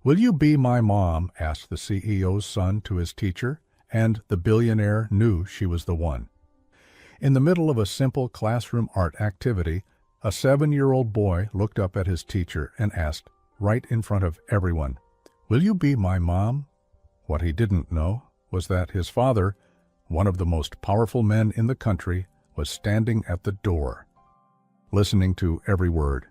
"Will you be my mom?" asked the CEO's son to his teacher, and the billionaire knew she was the one. In the middle of a simple classroom art activity, a 7-year-old boy looked up at his teacher and asked, right in front of everyone, "Will you be my mom?" What he didn't know was that his father, one of the most powerful men in the country, was standing at the door, listening to every word.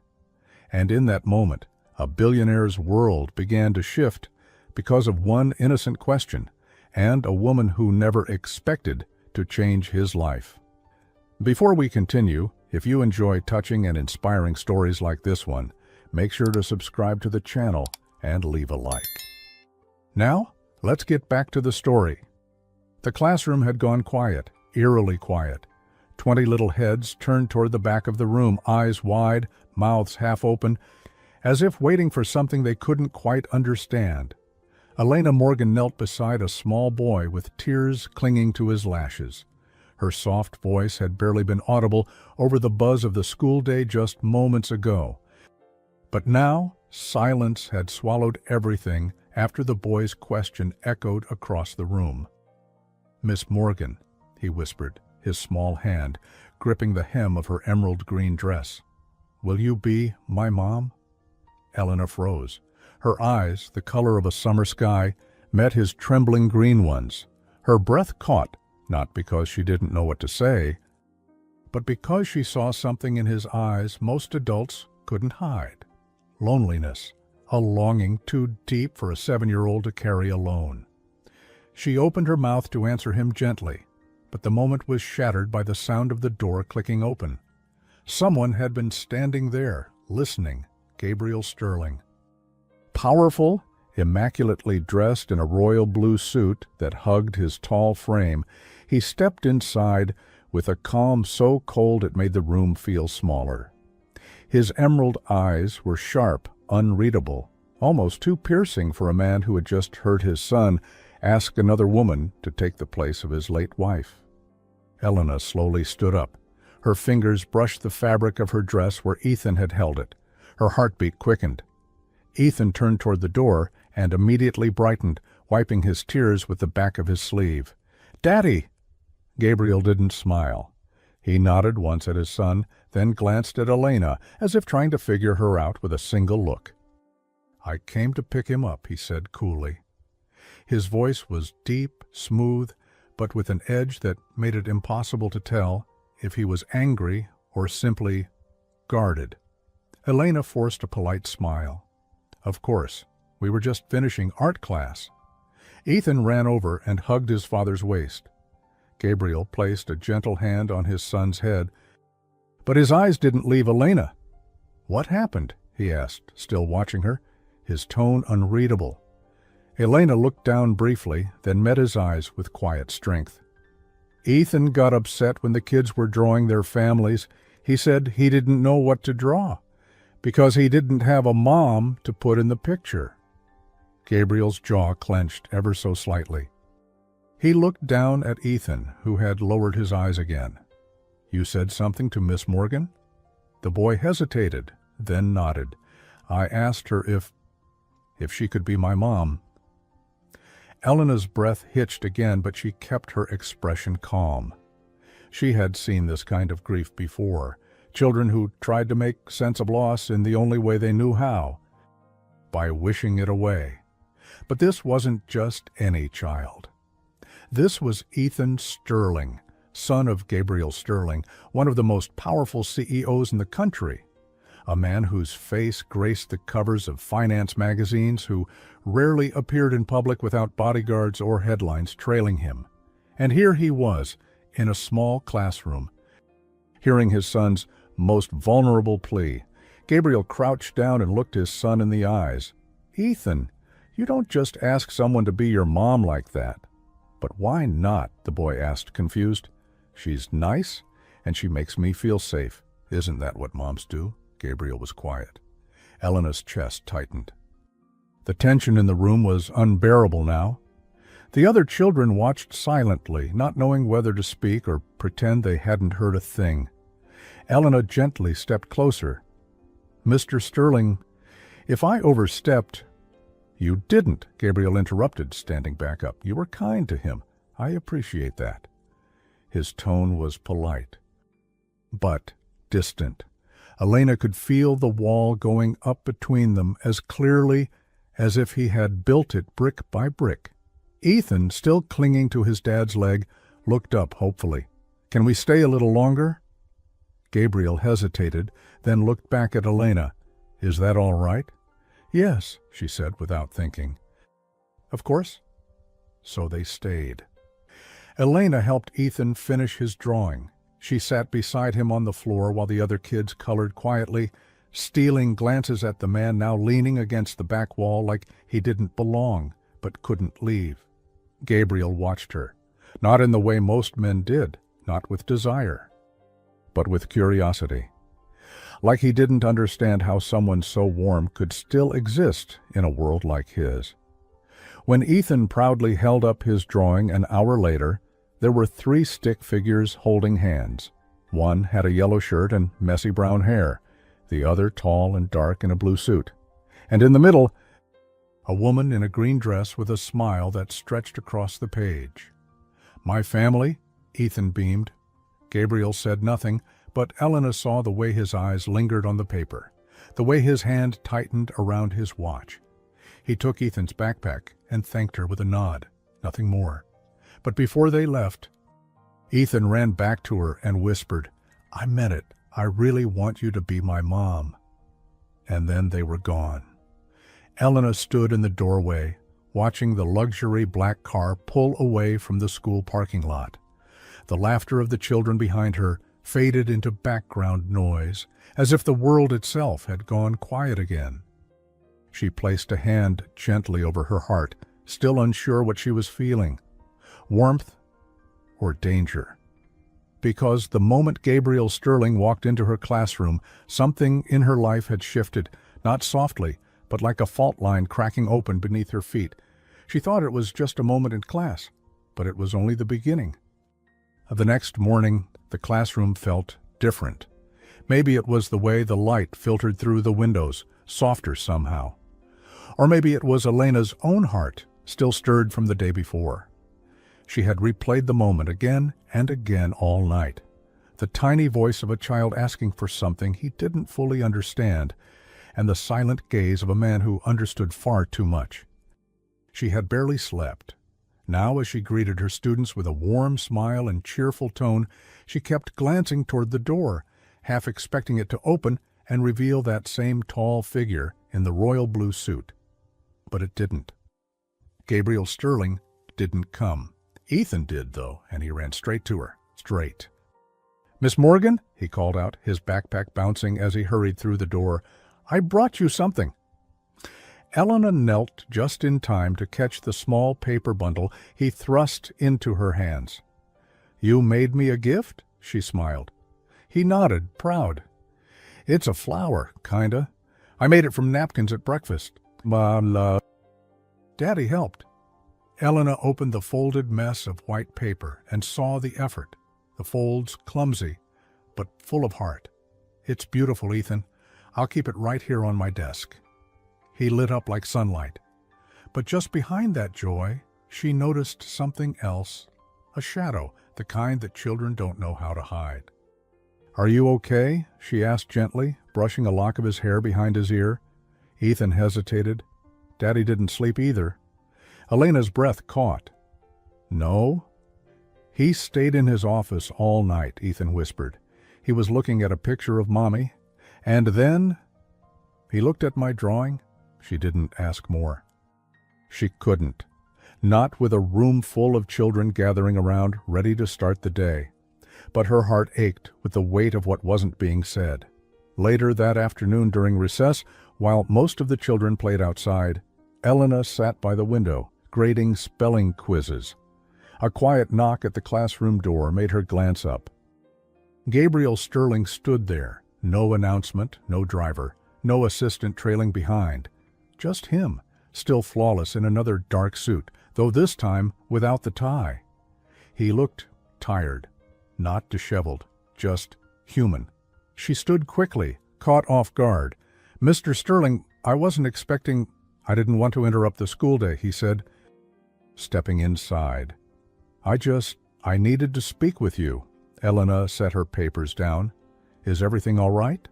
And in that moment, a billionaire's world began to shift because of one innocent question and a woman who never expected to change his life. Before we continue, if you enjoy touching and inspiring stories like this one, make sure to subscribe to the channel and leave a like. Now, let's get back to the story. The classroom had gone quiet, eerily quiet. 20 little heads turned toward the back of the room, eyes wide, mouths half open, as if waiting for something they couldn't quite understand. Elena Morgan knelt beside a small boy with tears clinging to his lashes. Her soft voice had barely been audible over the buzz of the school day just moments ago. But now, silence had swallowed everything after the boy's question echoed across the room. "Miss Morgan," he whispered, his small hand gripping the hem of her emerald green dress. "Will you be my mom?" Elena froze. Her eyes, the color of a summer sky, met his trembling green ones. Her breath caught, not because she didn't know what to say, but because she saw something in his eyes most adults couldn't hide. Loneliness, a longing too deep for a 7-year-old to carry alone. She opened her mouth to answer him gently, but the moment was shattered by the sound of the door clicking open. Someone had been standing there, listening, Gabriel Sterling. Powerful, immaculately dressed in a royal blue suit that hugged his tall frame, he stepped inside with a calm so cold it made the room feel smaller. His emerald eyes were sharp, unreadable, almost too piercing for a man who had just heard his son ask another woman to take the place of his late wife. Elena slowly stood up. Her fingers brushed the fabric of her dress where Ethan had held it. Her heartbeat quickened. Ethan turned toward the door and immediately brightened, wiping his tears with the back of his sleeve. "Daddy!" Gabriel didn't smile. He nodded once at his son, then glanced at Elena, as if trying to figure her out with a single look. "I came to pick him up," he said coolly. His voice was deep, smooth, but with an edge that made it impossible to tell if he was angry or simply guarded. Elena forced a polite smile. "Of course, we were just finishing art class." Ethan ran over and hugged his father's waist. Gabriel placed a gentle hand on his son's head, but his eyes didn't leave Elena. "What happened?" he asked, still watching her, his tone unreadable. Elena looked down briefly, then met his eyes with quiet strength. "Ethan got upset when the kids were drawing their families. He said he didn't know what to draw, because he didn't have a mom to put in the picture." Gabriel's jaw clenched ever so slightly. He looked down at Ethan, who had lowered his eyes again. "You said something to Miss Morgan?" The boy hesitated, then nodded. "I asked her if she could be my mom." Elena's breath hitched again, but she kept her expression calm. She had seen this kind of grief before. Children who tried to make sense of loss in the only way they knew how, by wishing it away. But this wasn't just any child. This was Ethan Sterling, son of Gabriel Sterling, one of the most powerful CEOs in the country. A man whose face graced the covers of finance magazines, who rarely appeared in public without bodyguards or headlines trailing him. And here he was, in a small classroom, hearing his son's most vulnerable plea. Gabriel crouched down and looked his son in the eyes. "Ethan, you don't just ask someone to be your mom like that." "But why not?" the boy asked, confused. "She's nice, and she makes me feel safe. Isn't that what moms do?" Gabriel was quiet. Elena's chest tightened. The tension in the room was unbearable now. The other children watched silently, not knowing whether to speak or pretend they hadn't heard a thing. Elena gently stepped closer. "Mr. Sterling, if I overstepped, "You didn't," Gabriel interrupted, standing back up. "You were kind to him. I appreciate that." His tone was polite, but distant. Elena could feel the wall going up between them as clearly as if he had built it brick by brick. Ethan, still clinging to his dad's leg, looked up hopefully. "Can we stay a little longer?" Gabriel hesitated, then looked back at Elena. "Is that all right?" "Yes," she said without thinking. "Of course." So they stayed. Elena helped Ethan finish his drawing. She sat beside him on the floor while the other kids colored quietly, stealing glances at the man now leaning against the back wall like he didn't belong but couldn't leave. Gabriel watched her, not in the way most men did, not with desire, but with curiosity. Like he didn't understand how someone so warm could still exist in a world like his. When Ethan proudly held up his drawing an hour later, there were 3 stick figures holding hands. One had a yellow shirt and messy brown hair, the other tall and dark in a blue suit. And in the middle, a woman in a green dress with a smile that stretched across the page. "My family?" Ethan beamed. Gabriel said nothing, but Elena saw the way his eyes lingered on the paper, the way his hand tightened around his watch. He took Ethan's backpack and thanked her with a nod, nothing more. But before they left, Ethan ran back to her and whispered, "I meant it. I really want you to be my mom." And then they were gone. Elena stood in the doorway, watching the luxury black car pull away from the school parking lot. The laughter of the children behind her faded into background noise, as if the world itself had gone quiet again. She placed a hand gently over her heart, still unsure what she was feeling. Warmth or danger? Because the moment Gabriel Sterling walked into her classroom, something in her life had shifted, not softly, but like a fault line cracking open beneath her feet. She thought it was just a moment in class, but it was only the beginning. The next morning, the classroom felt different. Maybe it was the way the light filtered through the windows, softer somehow. Or maybe it was Elena's own heart, still stirred from the day before. She had replayed the moment again and again all night. The tiny voice of a child asking for something he didn't fully understand, and the silent gaze of a man who understood far too much. She had barely slept. Now, as she greeted her students with a warm smile and cheerful tone, she kept glancing toward the door, half expecting it to open and reveal that same tall figure in the royal blue suit. But it didn't. Gabriel Sterling didn't come. Ethan did, though, and he ran straight to her. Straight. "Miss Morgan," he called out, his backpack bouncing as he hurried through the door, "I brought you something." Elena knelt just in time to catch the small paper bundle he thrust into her hands. "You made me a gift?" she smiled. He nodded, proud. "It's a flower, kinda. I made it from napkins at breakfast. Daddy helped." Elena opened the folded mess of white paper and saw the effort, the folds clumsy, but full of heart. "It's beautiful, Ethan. I'll keep it right here on my desk." He lit up like sunlight. But just behind that joy, she noticed something else, a shadow, the kind that children don't know how to hide. "Are you okay?" she asked gently, brushing a lock of his hair behind his ear. Ethan hesitated. Daddy didn't sleep either. Elena's breath caught. "No?" "He stayed in his office all night," Ethan whispered. "He was looking at a picture of Mommy. And then he looked at my drawing." She didn't ask more. She couldn't. Not with a room full of children gathering around, ready to start the day. But her heart ached with the weight of what wasn't being said. Later that afternoon during recess, while most of the children played outside, Elena sat by the window, grading spelling quizzes. A quiet knock at the classroom door made her glance up. Gabriel Sterling stood there, no announcement, no driver, no assistant trailing behind. Just him, still flawless in another dark suit, though this time without the tie. He looked tired, not disheveled, just human. She stood quickly, caught off guard. "Mr. Sterling, I wasn't expecting—" I didn't want to interrupt the school day, he said, stepping inside. I needed to speak with you. Elena set her papers down. Is everything all right?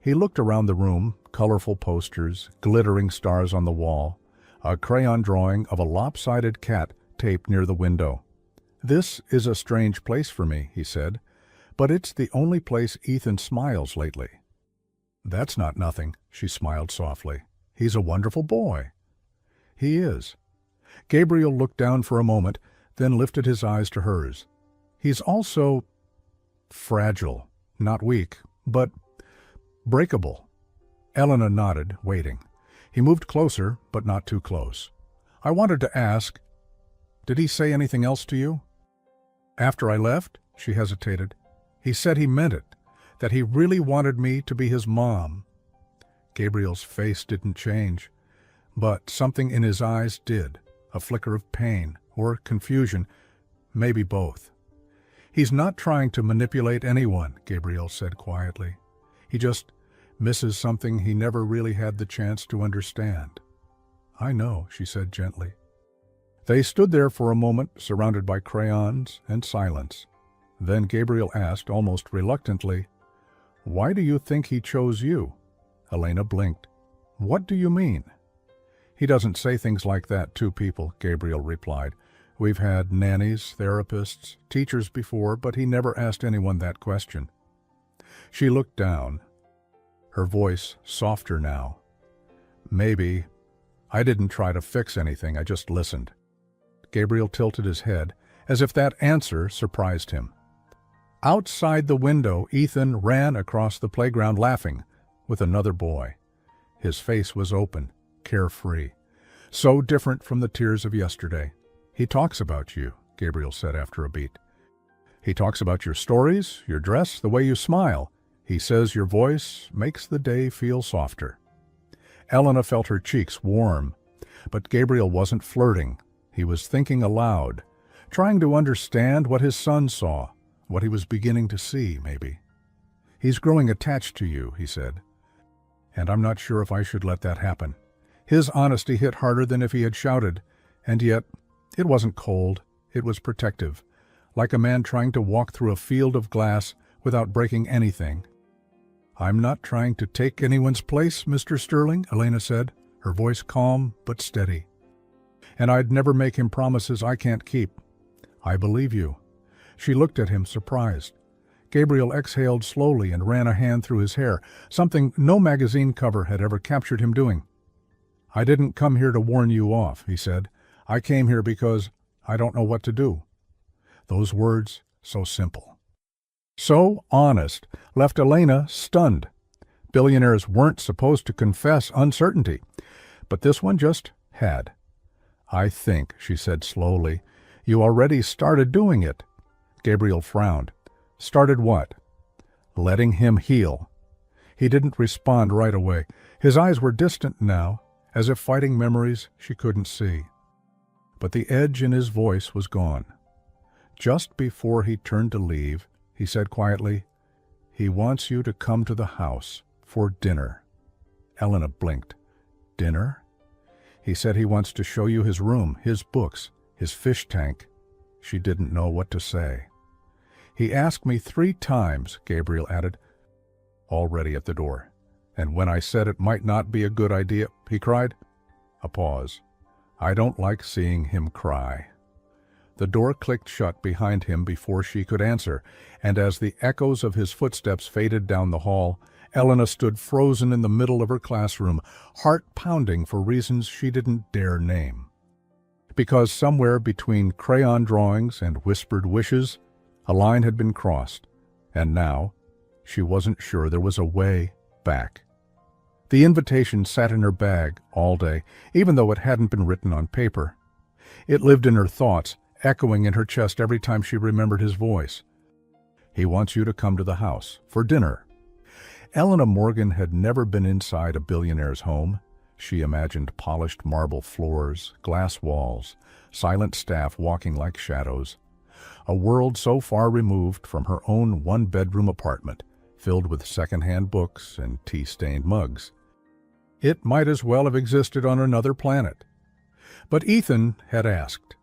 He looked around the room, colorful posters, glittering stars on the wall, a crayon drawing of a lopsided cat taped near the window. This is a strange place for me, he said, but it's the only place Ethan smiles lately. That's not nothing, she smiled softly. He's a wonderful boy. He is. Gabriel looked down for a moment, then lifted his eyes to hers. He's also fragile, not weak, but breakable. Elena nodded, waiting. He moved closer, but not too close. I wanted to ask, did he say anything else to you? After I left, she hesitated. He said he meant it, that he really wanted me to be his mom. Gabriel's face didn't change, but something in his eyes did, a flicker of pain or confusion, maybe both. He's not trying to manipulate anyone, Gabriel said quietly. He just misses something he never really had the chance to understand. I know, she said gently. They stood there for a moment, surrounded by crayons and silence. Then Gabriel asked, almost reluctantly, "Why do you think he chose you?" Elena blinked. "What do you mean?" "He doesn't say things like that to people," Gabriel replied. "We've had nannies, therapists, teachers before, but he never asked anyone that question." She looked down, her voice softer now. "Maybe. I didn't try to fix anything, I just listened." Gabriel tilted his head, as if that answer surprised him. Outside the window, Ethan ran across the playground laughing, with another boy. His face was open, carefree, so different from the tears of yesterday. "He talks about you," Gabriel said after a beat. "He talks about your stories, your dress, the way you smile. He says your voice makes the day feel softer." Elena felt her cheeks warm, but Gabriel wasn't flirting. He was thinking aloud, trying to understand what his son saw, what he was beginning to see, maybe. "He's growing attached to you," he said, "and I'm not sure if I should let that happen." His honesty hit harder than if he had shouted, and yet it wasn't cold, it was protective, like a man trying to walk through a field of glass without breaking anything. "I'm not trying to take anyone's place, Mr. Sterling," Elena said, her voice calm but steady. "And I'd never make him promises I can't keep. I believe you." She looked at him, surprised. Gabriel exhaled slowly and ran a hand through his hair, something no magazine cover had ever captured him doing. "I didn't come here to warn you off," he said. "I came here because I don't know what to do." Those words, so simple, so honest, left Elena stunned. Billionaires weren't supposed to confess uncertainty, but this one just had. "I think," she said slowly, "you already started doing it." Gabriel frowned. "Started what?" "Letting him heal." He didn't respond right away. His eyes were distant now, as if fighting memories she couldn't see. But the edge in his voice was gone. Just before he turned to leave, he said quietly, "He wants you to come to the house for dinner." Elena blinked. "Dinner?" "He said he wants to show you his room, his books, his fish tank." She didn't know what to say. "He asked me 3 times, Gabriel added, already at the door. "And when I said it might not be a good idea," he cried. A pause. "I don't like seeing him cry." The door clicked shut behind him before she could answer, and as the echoes of his footsteps faded down the hall, Elena stood frozen in the middle of her classroom, heart pounding for reasons she didn't dare name. Because somewhere between crayon drawings and whispered wishes, a line had been crossed, and now she wasn't sure there was a way back. The invitation sat in her bag all day, even though it hadn't been written on paper. It lived in her thoughts, echoing in her chest every time she remembered his voice. "He wants you to come to the house for dinner." Elena Morgan had never been inside a billionaire's home. She imagined polished marble floors, glass walls, silent staff walking like shadows. A world so far removed from her own one-bedroom apartment, filled with second-hand books and tea-stained mugs. It might as well have existed on another planet. But Ethan had asked,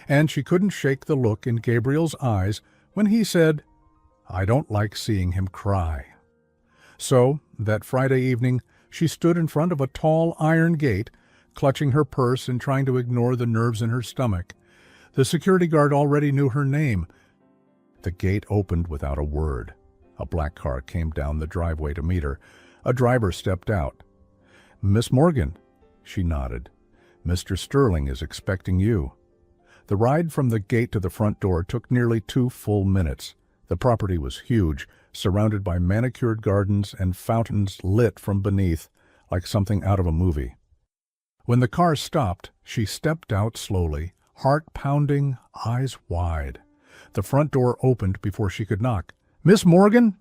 and she couldn't shake the look in Gabriel's eyes when he said, "I don't like seeing him cry." So, that Friday evening, she stood in front of a tall iron gate, clutching her purse and trying to ignore the nerves in her stomach. The security guard already knew her name. The gate opened without a word. A black car came down the driveway to meet her. A driver stepped out. "Miss Morgan." She nodded. "Mr. Sterling is expecting you." The ride from the gate to the front door took nearly 2 full minutes. The property was huge, surrounded by manicured gardens and fountains lit from beneath, like something out of a movie. When the car stopped, she stepped out slowly, heart pounding, eyes wide. The front door opened before she could knock. "Miss Morgan?"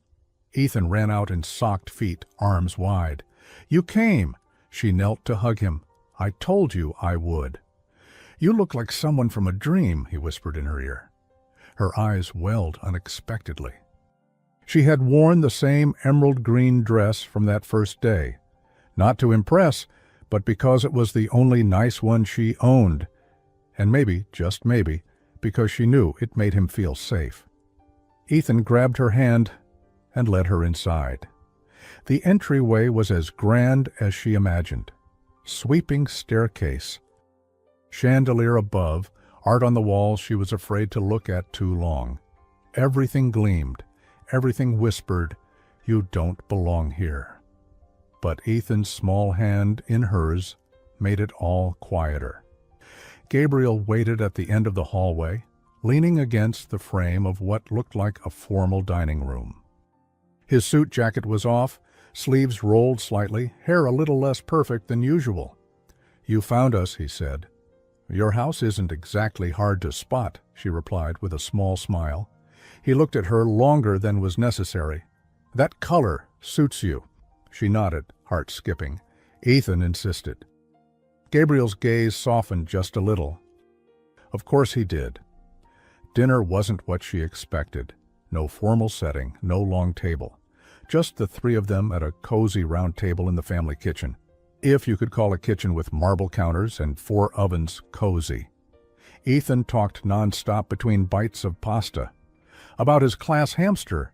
Ethan ran out in socked feet, arms wide. "You came." She knelt to hug him. "I told you I would." "You look like someone from a dream," he whispered in her ear. Her eyes welled unexpectedly. She had worn the same emerald green dress from that first day, not to impress, but because it was the only nice one she owned, and maybe, just maybe, because she knew it made him feel safe. Ethan grabbed her hand and led her inside. The entryway was as grand as she imagined. Sweeping staircase, chandelier above, art on the walls she was afraid to look at too long. Everything gleamed, everything whispered, "You don't belong here." But Ethan's small hand in hers made it all quieter. Gabriel waited at the end of the hallway, leaning against the frame of what looked like a formal dining room. His suit jacket was off, sleeves rolled slightly, hair a little less perfect than usual. "You found us," he said. "Your house isn't exactly hard to spot," she replied with a small smile. He looked at her longer than was necessary. "That color suits you." She nodded, heart skipping. Ethan insisted. Gabriel's gaze softened just a little. Of course he did. Dinner wasn't what she expected. No formal setting, no long table. Just the 3 of them at a cozy round table in the family kitchen. If you could call a kitchen with marble counters and 4 ovens cozy. Ethan talked nonstop between bites of pasta. About his class hamster.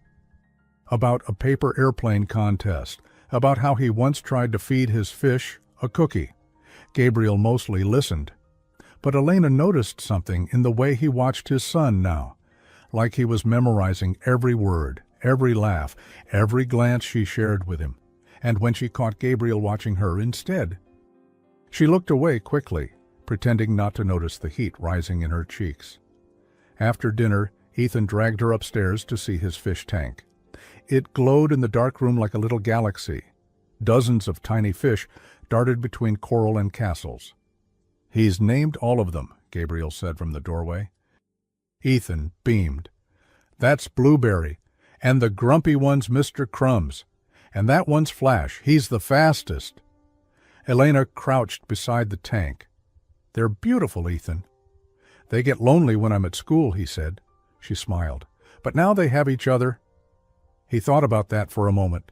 About a paper airplane contest. About how he once tried to feed his fish a cookie. Gabriel mostly listened. But Elena noticed something in the way he watched his son now. Like he was memorizing every word, every laugh, every glance she shared with him. And when she caught Gabriel watching her instead, she looked away quickly, pretending not to notice the heat rising in her cheeks. After dinner, Ethan dragged her upstairs to see his fish tank. It glowed in the dark room like a little galaxy. Dozens of tiny fish darted between coral and castles. "He's named all of them," Gabriel said from the doorway. Ethan beamed. "That's Blueberry, and the grumpy one's Mr. Crumbs, and that one's Flash. He's the fastest." Elena crouched beside the tank. "They're beautiful, Ethan." "They get lonely when I'm at school," he said. She smiled. "But now they have each other." He thought about that for a moment.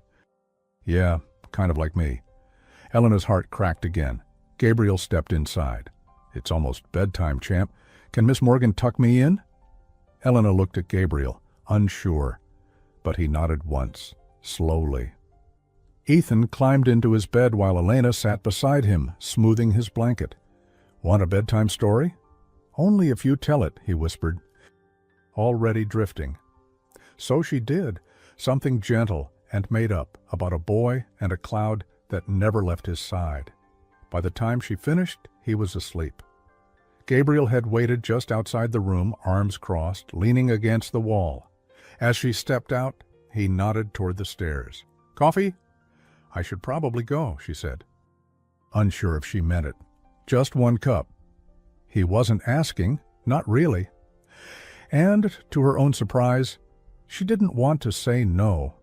"Yeah, kind of like me." Elena's heart cracked again. Gabriel stepped inside. "It's almost bedtime, champ. Can Miss Morgan tuck me in?" Elena looked at Gabriel, unsure, but he nodded once, slowly. Ethan climbed into his bed while Elena sat beside him, smoothing his blanket. "Want a bedtime story?" "Only if you tell it," he whispered, already drifting. So she did, something gentle and made up about a boy and a cloud that never left his side. By the time she finished, he was asleep. Gabriel had waited just outside the room, arms crossed, leaning against the wall. As she stepped out, he nodded toward the stairs. "Coffee?" "I should probably go," she said, unsure if she meant it. "Just 1 cup." He wasn't asking, not really. And, to her own surprise, she didn't want to say no.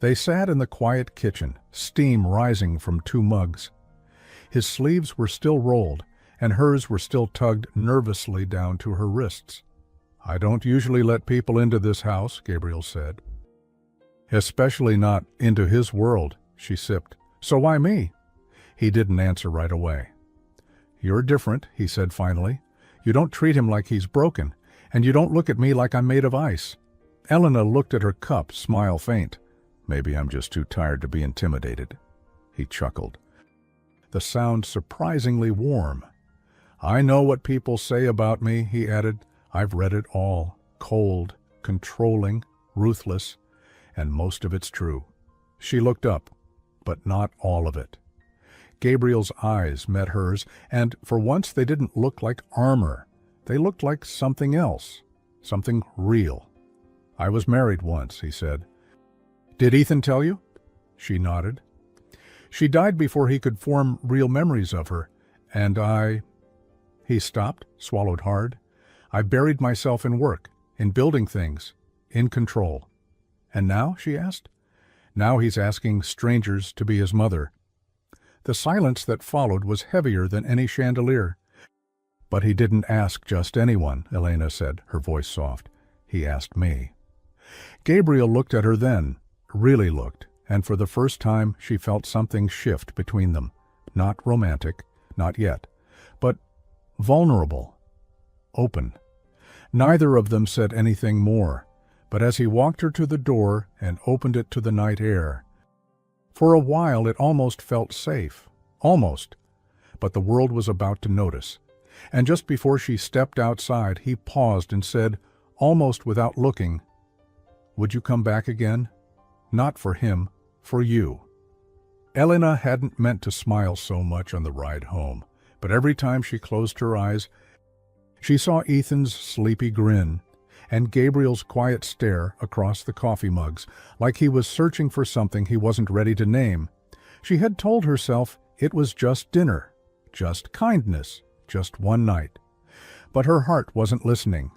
They sat in the quiet kitchen, steam rising from 2 mugs. His sleeves were still rolled, and hers were still tugged nervously down to her wrists. "I don't usually let people into this house," Gabriel said. "Especially not into his world," she sipped. "So why me?" He didn't answer right away. "You're different," he said finally. "You don't treat him like he's broken, and you don't look at me like I'm made of ice." Elena looked at her cup, smile faint. "Maybe I'm just too tired to be intimidated." He chuckled. The sound surprisingly warm. "I know what people say about me," he added. "I've read it all. Cold, controlling, ruthless, and most of it's true." She looked up, but not all of it. Gabriel's eyes met hers, and for once they didn't look like armor. They looked like something else, something real. "I was married once," he said. "Did Ethan tell you?" She nodded. "She died before he could form real memories of her, and He stopped, swallowed hard. "I buried myself in work, in building things, in control." "And now?" she asked. "Now he's asking strangers to be his mother." The silence that followed was heavier than any chandelier. "But he didn't ask just anyone," Elena said, her voice soft. "He asked me." Gabriel looked at her then, really looked, and for the first time she felt something shift between them. Not romantic, not yet, but vulnerable, open. Neither of them said anything more, but as he walked her to the door and opened it to the night air, for a while it almost felt safe. Almost. But the world was about to notice. And just before she stepped outside, he paused and said, almost without looking, "Would you come back again? Not for him, for you." Elena hadn't meant to smile so much on the ride home, but every time she closed her eyes, she saw Ethan's sleepy grin and Gabriel's quiet stare across the coffee mugs, like he was searching for something he wasn't ready to name. She had told herself it was just dinner, just kindness, just one night. But her heart wasn't listening.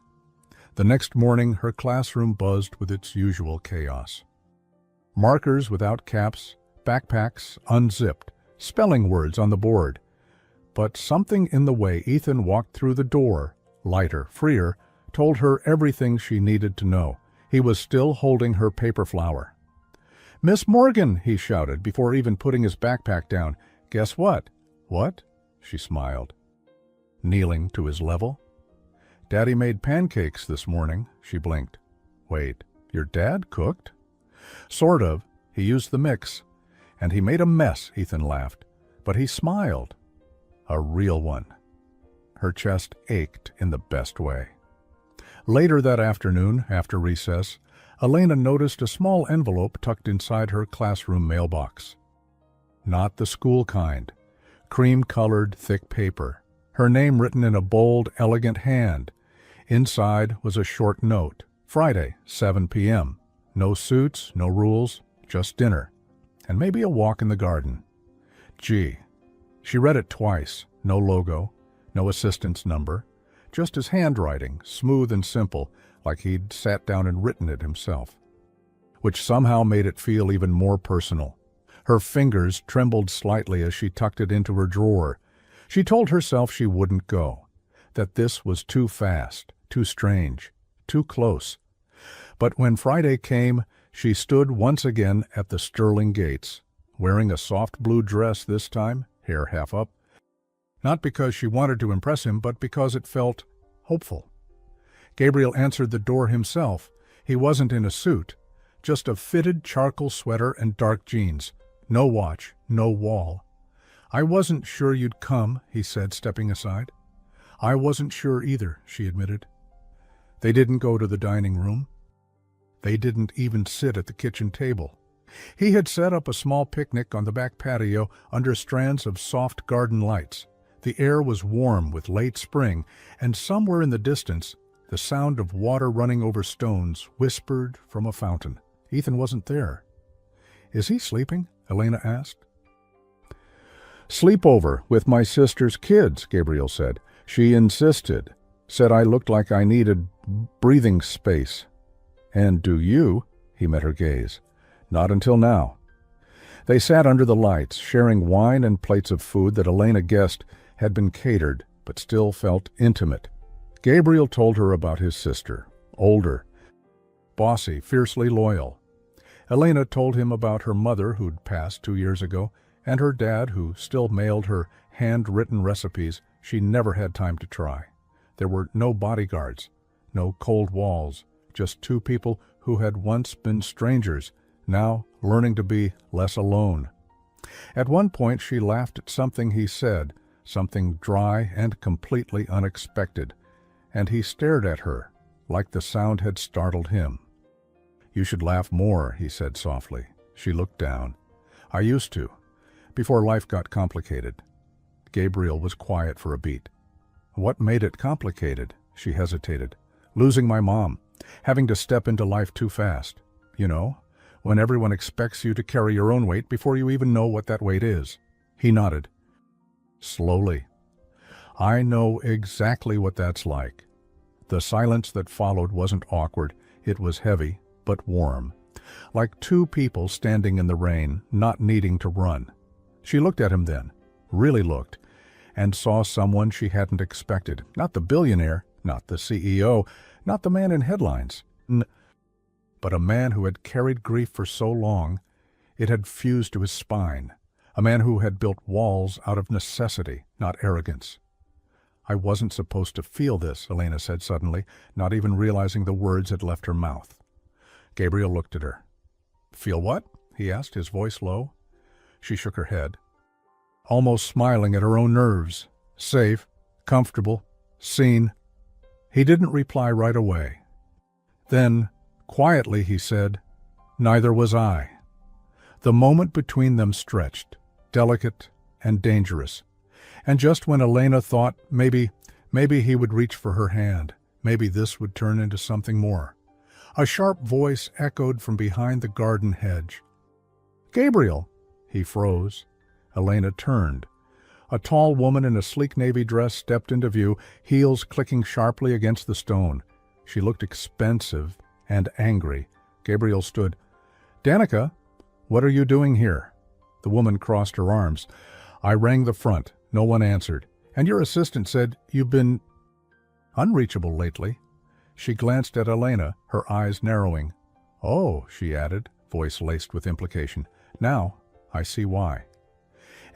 The next morning, her classroom buzzed with its usual chaos. Markers without caps, backpacks unzipped, spelling words on the board. But something in the way Ethan walked through the door, lighter, freer, told her everything she needed to know. He was still holding her paper flower. "Miss Morgan," he shouted before even putting his backpack down. "Guess what?" "What?" She smiled, kneeling to his level. "Daddy made pancakes this morning," she blinked. "Wait, your dad cooked?" "Sort of. He used the mix. And he made a mess," Ethan laughed. "But he smiled. A real one." Her chest ached in the best way. Later that afternoon, after recess, Elena noticed a small envelope tucked inside her classroom mailbox. Not the school kind. Cream-colored, thick paper. Her name written in a bold, elegant hand. Inside was a short note. Friday, 7 p.m. No suits, no rules, just dinner. And maybe a walk in the garden. Gee. She read it twice. No logo, no assistant's number. Just his handwriting, smooth and simple, like he'd sat down and written it himself. Which somehow made it feel even more personal. Her fingers trembled slightly as she tucked it into her drawer. She told herself she wouldn't go, that this was too fast, too strange, too close. But when Friday came, she stood once again at the Sterling gates, wearing a soft blue dress this time, hair half up. Not because she wanted to impress him, but because it felt hopeful. Gabriel answered the door himself. He wasn't in a suit, just a fitted charcoal sweater and dark jeans. No watch, no wall. "I wasn't sure you'd come," he said, stepping aside. "I wasn't sure either," she admitted. They didn't go to the dining room. They didn't even sit at the kitchen table. He had set up a small picnic on the back patio under strands of soft garden lights. The air was warm with late spring, and somewhere in the distance, the sound of water running over stones whispered from a fountain. Ethan wasn't there. "Is he sleeping?" Elena asked. "Sleepover with my sister's kids," Gabriel said. "She insisted. Said I looked like I needed breathing space." "And do you?" He met her gaze. "Not until now." They sat under the lights, sharing wine and plates of food that Elena guessed had been catered, but still felt intimate. Gabriel told her about his sister, older, bossy, fiercely loyal. Elena told him about her mother who'd passed 2 years ago, and her dad, who still mailed her handwritten recipes she never had time to try. There were no bodyguards, no cold walls, just two people who had once been strangers, now learning to be less alone. At one point she laughed at something he said, something dry and completely unexpected, and he stared at her, like the sound had startled him. "You should laugh more," he said softly. She looked down. "I used to, before life got complicated." Gabriel was quiet for a beat. "What made it complicated?" She hesitated. "Losing my mom, having to step into life too fast. You know, when everyone expects you to carry your own weight before you even know what that weight is." He nodded. Slowly. "I know exactly what that's like." The silence that followed wasn't awkward. It was heavy, but warm. Like two people standing in the rain, not needing to run. She looked at him then, really looked, and saw someone she hadn't expected. Not the billionaire, not the CEO, not the man in headlines, but a man who had carried grief for so long it had fused to his spine. A man who had built walls out of necessity, not arrogance. "I wasn't supposed to feel this," Elena said suddenly, not even realizing the words had left her mouth. Gabriel looked at her. "Feel what?" he asked, his voice low. She shook her head, almost smiling at her own nerves. Safe, comfortable, seen. He didn't reply right away. Then, quietly, he said, "Neither was I." The moment between them stretched, delicate and dangerous. And just when Elena thought maybe he would reach for her hand, maybe this would turn into something more, a sharp voice echoed from behind the garden hedge. "Gabriel!" He froze. Elena turned. A tall woman in a sleek navy dress stepped into view, heels clicking sharply against the stone. She looked expensive and angry. Gabriel stood. "Danica, what are you doing here?" The woman crossed her arms. "I rang the front. No one answered. And your assistant said you've been unreachable lately." She glanced at Elena, her eyes narrowing. "Oh," she added, voice laced with implication. "Now I see why."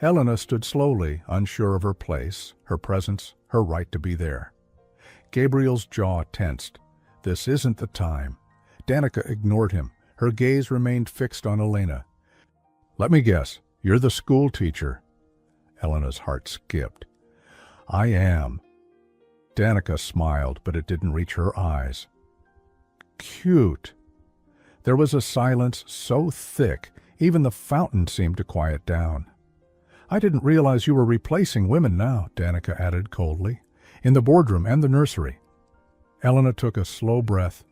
Elena stood slowly, unsure of her place, her presence, her right to be there. Gabriel's jaw tensed. This isn't the time. Danica ignored him. Her gaze remained fixed on Elena. "Let me guess, you're the school teacher." Elena's heart skipped. "I am." Danica smiled, but it didn't reach her eyes. "Cute." There was a silence so thick, even the fountain seemed to quiet down. "I didn't realize you were replacing women now," Danica added coldly, "in the boardroom and the nursery." Elena took a slow breath,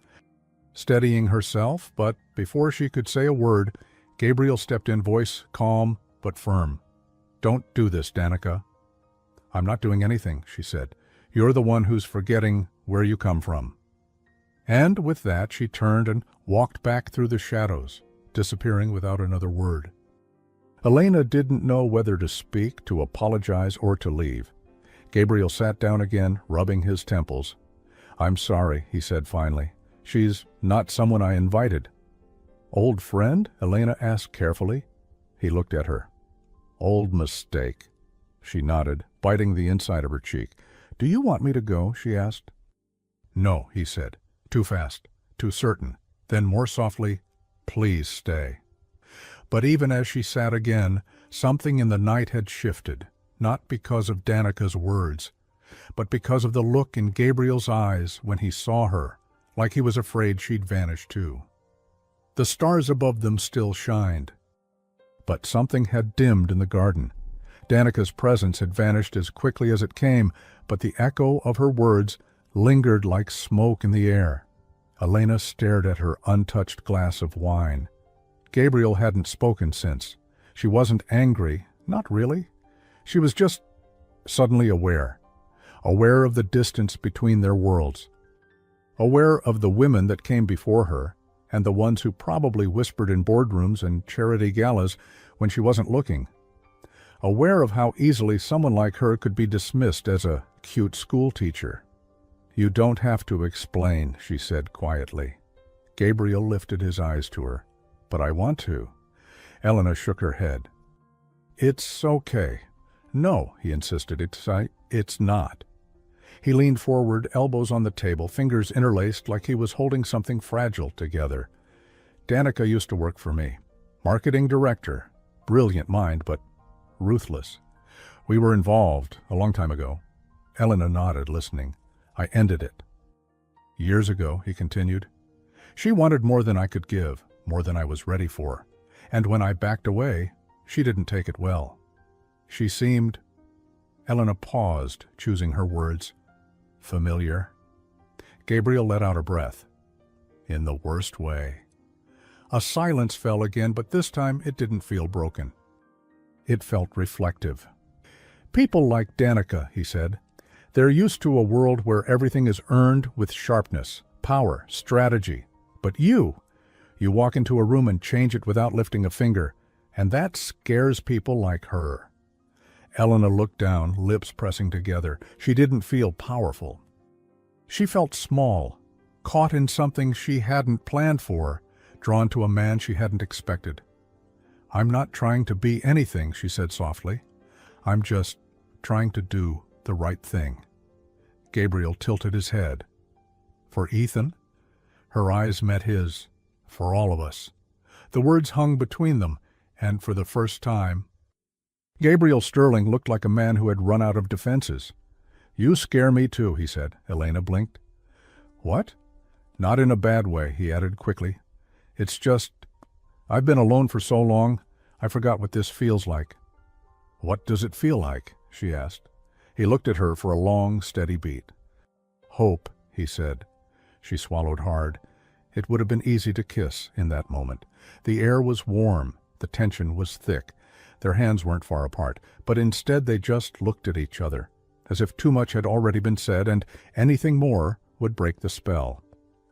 steadying herself, but before she could say a word, Gabriel stepped in, voice calm but firm. "Don't do this, Danica." "I'm not doing anything," she said. "You're the one who's forgetting where you come from." And with that she turned and walked back through the shadows, disappearing without another word. Elena didn't know whether to speak, to apologize, or to leave. Gabriel sat down again, rubbing his temples. "I'm sorry," he said finally. "She's not someone I invited." "Old friend?" Elena asked carefully. He looked at her. "Old mistake." She nodded, biting the inside of her cheek. "Do you want me to go?" she asked. "No," he said. Too fast, too certain. Then more softly, "Please stay." But even as she sat again, something in the night had shifted, not because of Danica's words, but because of the look in Gabriel's eyes when he saw her, like he was afraid she'd vanish too. The stars above them still shined, but something had dimmed in the garden. Danica's presence had vanished as quickly as it came, but the echo of her words lingered like smoke in the air. Elena stared at her untouched glass of wine. Gabriel hadn't spoken since. She wasn't angry, not really. She was just suddenly aware of the distance between their worlds. Aware of the women that came before her, and the ones who probably whispered in boardrooms and charity galas when she wasn't looking. Aware of how easily someone like her could be dismissed as a cute school teacher. "You don't have to explain," she said quietly. Gabriel lifted his eyes to her. "But I want to." Elena shook her head. It's okay. No, he insisted, it's not. He leaned forward, elbows on the table, fingers interlaced like he was holding something fragile together. Danica used to work for me. Marketing director. Brilliant mind, but ruthless. We were involved a long time ago. Elena nodded, listening. I ended it. Years ago, he continued. She wanted more than I could give, more than I was ready for. And when I backed away, she didn't take it well. She seemed... Elena paused, choosing her words. Familiar. Gabriel let out a breath. In the worst way. A silence fell again, but this time it didn't feel broken. It felt reflective. People like Danica, he said. They're used to a world where everything is earned with sharpness, power, strategy. But you walk into a room and change it without lifting a finger, and that scares people like her. Elena looked down, lips pressing together. She didn't feel powerful. She felt small, caught in something she hadn't planned for, drawn to a man she hadn't expected. I'm not trying to be anything, she said softly. I'm just trying to do the right thing. Gabriel tilted his head. For Ethan? Her eyes met his. For all of us. The words hung between them, and for the first time... Gabriel Sterling looked like a man who had run out of defenses. You scare me too, he said. Elena blinked. What? Not in a bad way, he added quickly. It's just, I've been alone for so long, I forgot what this feels like. What does it feel like? She asked. He looked at her for a long, steady beat. Hope, he said. She swallowed hard. It would have been easy to kiss in that moment. The air was warm, the tension was thick. Their hands weren't far apart, but instead they just looked at each other, as if too much had already been said and anything more would break the spell.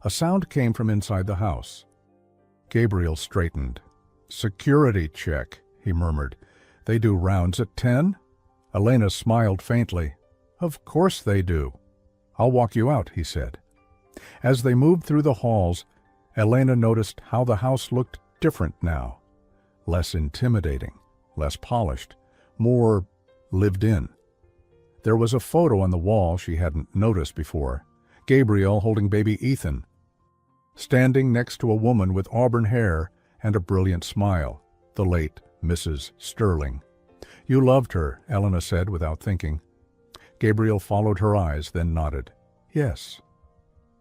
A sound came from inside the house. Gabriel straightened. Security check, he murmured. They do rounds at 10? Elena smiled faintly. Of course they do. I'll walk you out, he said. As they moved through the halls, Elena noticed how the house looked different now. Less intimidating, less polished, more lived in. There was a photo on the wall she hadn't noticed before. Gabriel holding baby Ethan, standing next to a woman with auburn hair and a brilliant smile, the late Mrs. Sterling. You loved her, Elena said without thinking. Gabriel followed her eyes, then nodded. Yes.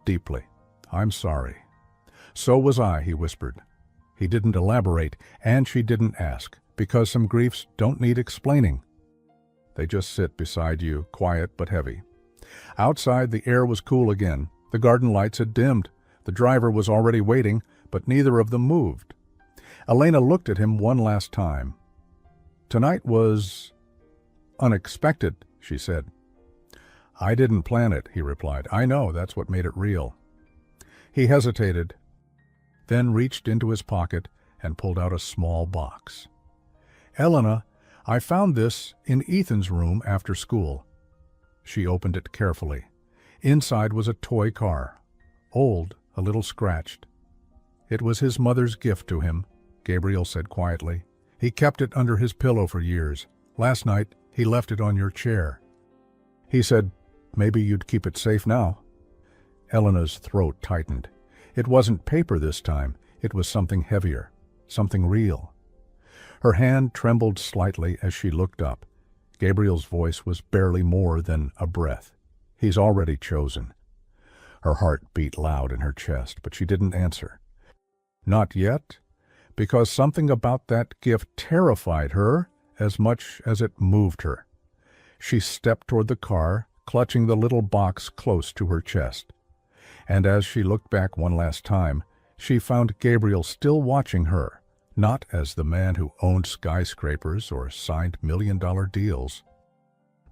Deeply. I'm sorry. So was I, he whispered. He didn't elaborate, and she didn't ask, because some griefs don't need explaining. They just sit beside you, quiet but heavy. Outside, the air was cool again. The garden lights had dimmed. The driver was already waiting, but neither of them moved. Elena looked at him one last time. Tonight was unexpected, she said. I didn't plan it, he replied. I know, that's what made it real. He hesitated, then reached into his pocket and pulled out a small box. Elena, I found this in Ethan's room after school. She opened it carefully. Inside was a toy car. Old, a little scratched. It was his mother's gift to him, Gabriel said quietly. He kept it under his pillow for years. Last night, he left it on your chair. He said, maybe you'd keep it safe now. Elena's throat tightened. It wasn't paper this time. It was something heavier, something real. Her hand trembled slightly as she looked up. Gabriel's voice was barely more than a breath. He's already chosen. Her heart beat loud in her chest, but she didn't answer. Not yet, because something about that gift terrified her as much as it moved her. She stepped toward the car, clutching the little box close to her chest. And as she looked back one last time, she found Gabriel still watching her, not as the man who owned skyscrapers or signed million-dollar deals,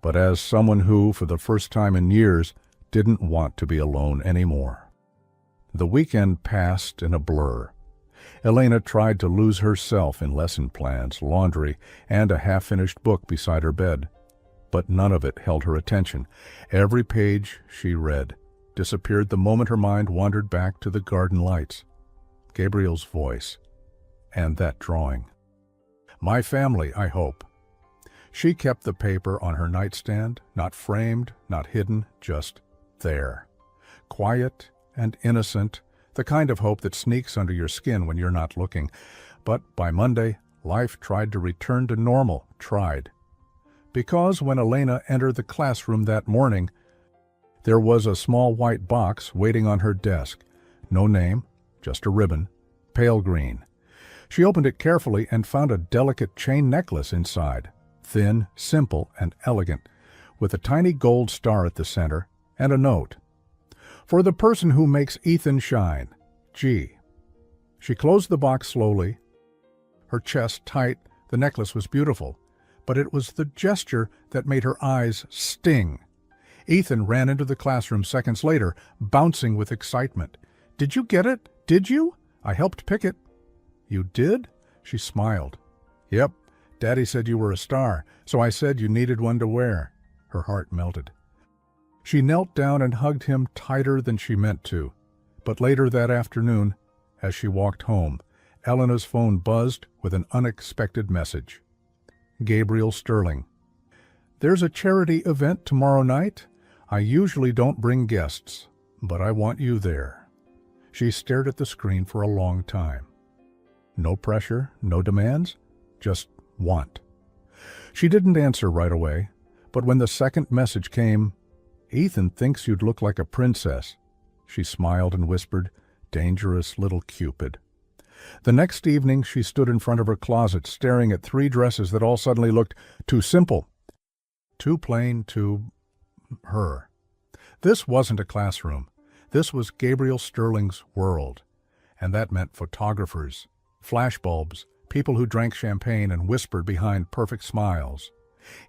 but as someone who, for the first time in years, didn't want to be alone anymore. The weekend passed in a blur. Elena tried to lose herself in lesson plans, laundry, and a half-finished book beside her bed. But none of it held her attention. Every page she read disappeared the moment her mind wandered back to the garden lights, Gabriel's voice, and that drawing. My family, I hope, She kept the paper on her nightstand, not framed, not hidden, just there. Quiet and innocent, the kind of hope that sneaks under your skin when you're not looking. But by Monday, life tried to return to normal, Because when Elena entered the classroom that morning, there was a small white box waiting on her desk. No name, just a ribbon, pale green. She opened it carefully and found a delicate chain necklace inside, thin, simple, and elegant, with a tiny gold star at the center and a note. For the person who makes Ethan shine, G. She closed the box slowly, her chest tight. The necklace was beautiful, but it was the gesture that made her eyes sting. Ethan ran into the classroom seconds later, bouncing with excitement. "Did you get it? Did you? I helped pick it." "You did?" She smiled. "Yep. Daddy said you were a star, so I said you needed one to wear." Her heart melted. She knelt down and hugged him tighter than she meant to. But later that afternoon, as she walked home, Elena's phone buzzed with an unexpected message. Gabriel Sterling. "There's a charity event tomorrow night. I usually don't bring guests, but I want you there." She stared at the screen for a long time. No pressure, no demands, just want. She didn't answer right away, but when the second message came, "Ethan thinks you'd look like a princess," she smiled and whispered, "Dangerous little Cupid." The next evening she stood in front of her closet staring at 3 dresses that all suddenly looked too simple, too plain, too her. This wasn't a classroom. This was Gabriel Sterling's world, and that meant photographers, flashbulbs, people who drank champagne and whispered behind perfect smiles.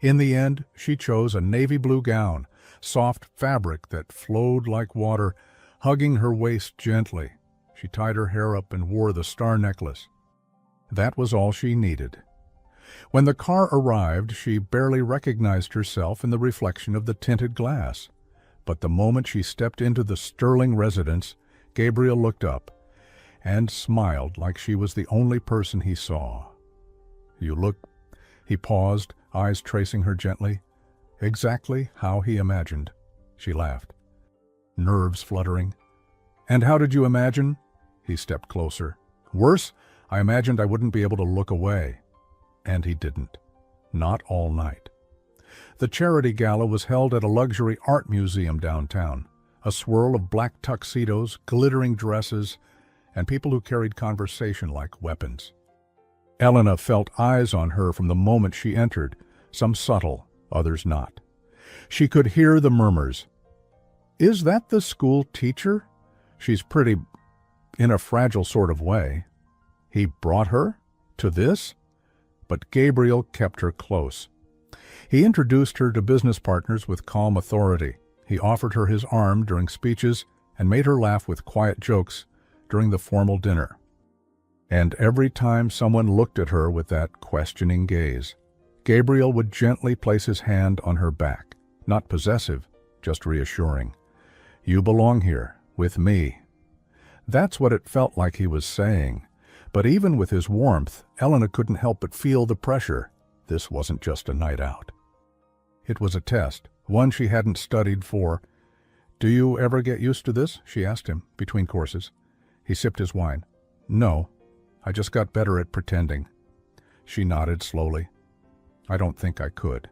In the end, she chose a navy blue gown, soft fabric that flowed like water, hugging her waist gently. She tied her hair up and wore the star necklace. That was all she needed. When the car arrived, she barely recognized herself in the reflection of the tinted glass. But the moment she stepped into the Sterling residence, Gabriel looked up and smiled like she was the only person he saw. "You look..." He paused, eyes tracing her gently. "Exactly how he imagined." She laughed, nerves fluttering. "And how did you imagine?" He stepped closer. "Worse, I imagined I wouldn't be able to look away." And he didn't. Not all night. The charity gala was held at a luxury art museum downtown. A swirl of black tuxedos, glittering dresses, and people who carried conversation like weapons. Elena felt eyes on her from the moment she entered, some subtle, others not. She could hear the murmurs. "Is that the school teacher? She's pretty, in a fragile sort of way." He brought her to this? But Gabriel kept her close. He introduced her to business partners with calm authority. He offered her his arm during speeches and made her laugh with quiet jokes during the formal dinner. And every time someone looked at her with that questioning gaze, Gabriel would gently place his hand on her back, not possessive, just reassuring. "You belong here, with me." That's what it felt like he was saying. But even with his warmth, Elena couldn't help but feel the pressure. This wasn't just a night out. It was a test, one she hadn't studied for. "Do you ever get used to this?" she asked him, between courses. He sipped his wine. "No, I just got better at pretending." She nodded slowly. "I don't think I could."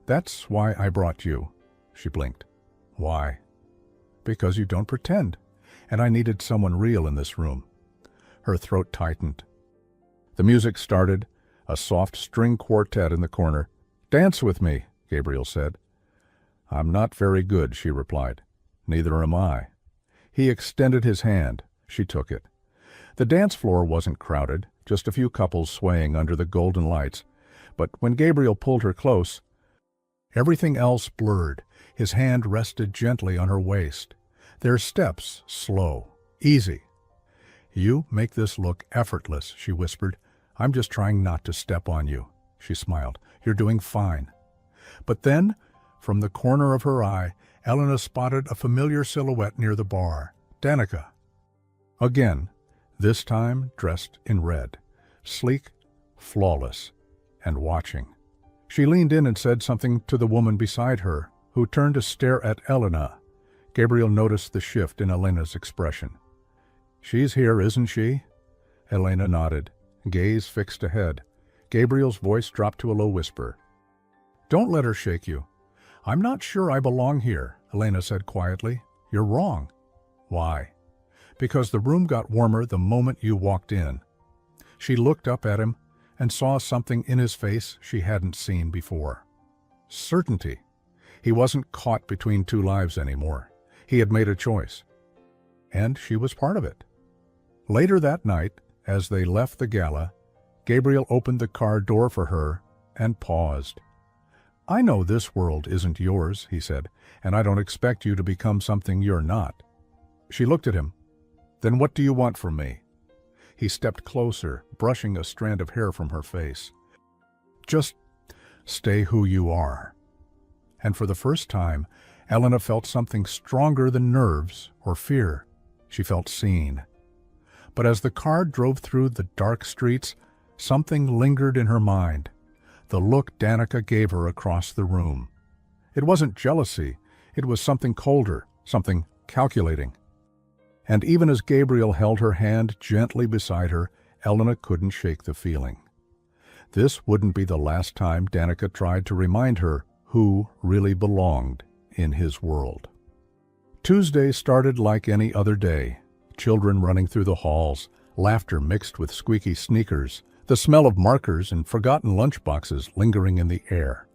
"That's why I brought you." She blinked. "Why?" "Because you don't pretend, and I needed someone real in this room." Her throat tightened. The music started, a soft string quartet in the corner. "Dance with me," Gabriel said. "I'm not very good," she replied. "Neither am I." He extended his hand. She took it. The dance floor wasn't crowded, just a few couples swaying under the golden lights. But when Gabriel pulled her close, everything else blurred. His hand rested gently on her waist. Their steps slow, easy. "You make this look effortless," she whispered. "I'm just trying not to step on you." She smiled. "You're doing fine." But then, from the corner of her eye, Elena spotted a familiar silhouette near the bar. Danica. Again, this time dressed in red. Sleek, flawless, and watching. She leaned in and said something to the woman beside her, who turned to stare at Elena. Gabriel noticed the shift in Elena's expression. "She's here, isn't she?" Elena nodded, gaze fixed ahead. Gabriel's voice dropped to a low whisper. "Don't let her shake you." "I'm not sure I belong here," Elena said quietly. "You're wrong." "Why?" "Because the room got warmer the moment you walked in." She looked up at him and saw something in his face she hadn't seen before. Certainty. He wasn't caught between two lives anymore. He had made a choice. And she was part of it. Later that night, as they left the gala, Gabriel opened the car door for her and paused. "I know this world isn't yours," he said, "and I don't expect you to become something you're not." She looked at him. "Then what do you want from me?" He stepped closer, brushing a strand of hair from her face. "Just stay who you are." And for the first time, Elena felt something stronger than nerves or fear. She felt seen. But as the car drove through the dark streets, something lingered in her mind. The look Danica gave her across the room. It wasn't jealousy. It was something colder, something calculating. And even as Gabriel held her hand gently beside her, Elena couldn't shake the feeling. This wouldn't be the last time Danica tried to remind her who really belonged in his world. Tuesday started like any other day. Children running through the halls, laughter mixed with squeaky sneakers, the smell of markers and forgotten lunchboxes lingering in the air.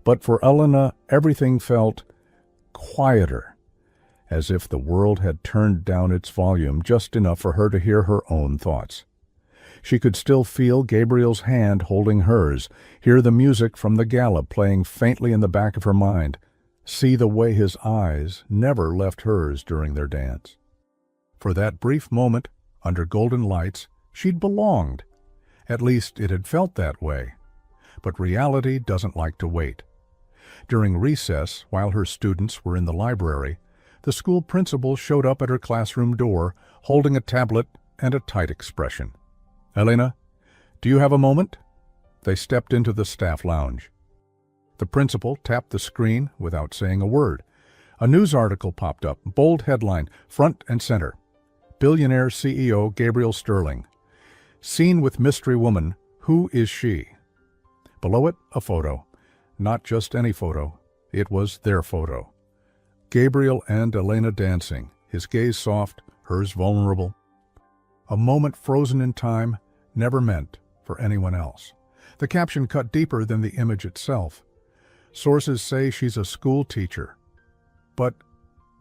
But for Elena, everything felt quieter, as if the world had turned down its volume just enough for her to hear her own thoughts. She could still feel Gabriel's hand holding hers, hear the music from the gala playing faintly in the back of her mind, see the way his eyes never left hers during their dance. For that brief moment, under golden lights, she'd belonged. At least it had felt that way. But reality doesn't like to wait. During recess, while her students were in the library, the school principal showed up at her classroom door, holding a tablet and a tight expression. "Elena, do you have a moment?" They stepped into the staff lounge. The principal tapped the screen without saying a word. A news article popped up, bold headline, front and center. Billionaire CEO Gabriel Sterling. Seen with mystery woman, who is she? Below it, a photo. Not just any photo. It was their photo. Gabriel and Elena dancing, his gaze soft, hers vulnerable. A moment frozen in time, never meant for anyone else. The caption cut deeper than the image itself. Sources say she's a school teacher. But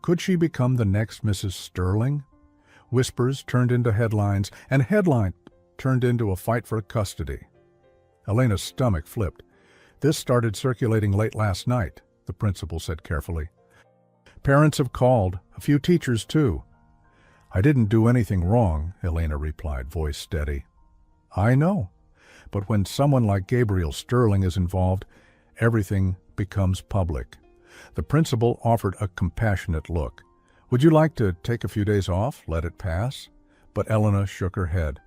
could she become the next Mrs. Sterling? Whispers turned into headlines, and headline turned into a fight for custody. Elena's stomach flipped. "This started circulating late last night," the principal said carefully. "Parents have called, a few teachers too." "I didn't do anything wrong," Elena replied, voice steady. "I know. But when someone like Gabriel Sterling is involved, everything becomes public." The principal offered a compassionate look. "Would you like to take a few days off, let it pass?" But Elena shook her head.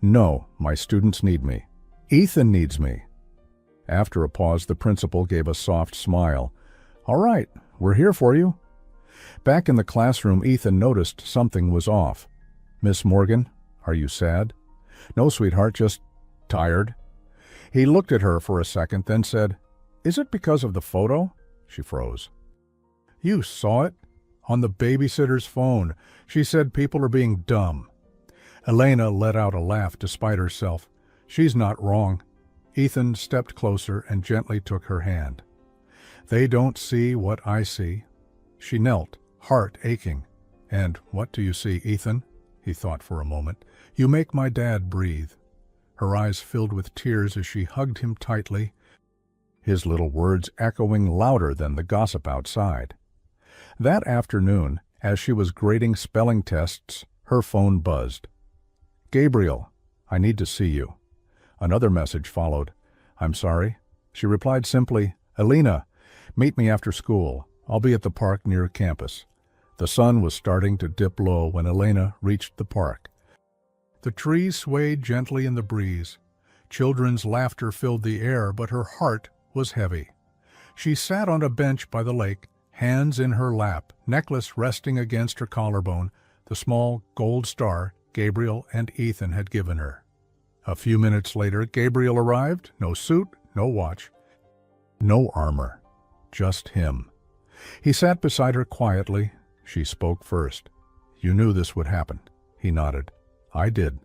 "No, my students need me. Ethan needs me." After a pause, the principal gave a soft smile. "All right, we're here for you." Back in the classroom, Ethan noticed something was off. "Miss Morgan, are you sad?" "No, sweetheart, just tired." He looked at her for a second, then said, "Is it because of the photo?" She froze. "You saw it? On the babysitter's phone. She said people are being dumb." Elena let out a laugh despite herself. "She's not wrong." Ethan stepped closer and gently took her hand. "They don't see what I see." She knelt, heart aching. "And what do you see, Ethan?" He thought for a moment. "You make my dad breathe." Her eyes filled with tears as she hugged him tightly, his little words echoing louder than the gossip outside. That afternoon, as she was grading spelling tests, her phone buzzed. "Gabriel, I need to see you." Another message followed. "I'm sorry." She replied simply, "Elena, meet me after school. I'll be at the park near campus." The sun was starting to dip low when Elena reached the park. The trees swayed gently in the breeze. Children's laughter filled the air, but her heart was heavy. She sat on a bench by the lake, hands in her lap, necklace resting against her collarbone, the small gold star Gabriel and Ethan had given her. A few minutes later, Gabriel arrived, no suit, no watch, no armor, just him. He sat beside her quietly. She spoke first. "You knew this would happen." He nodded. "I did.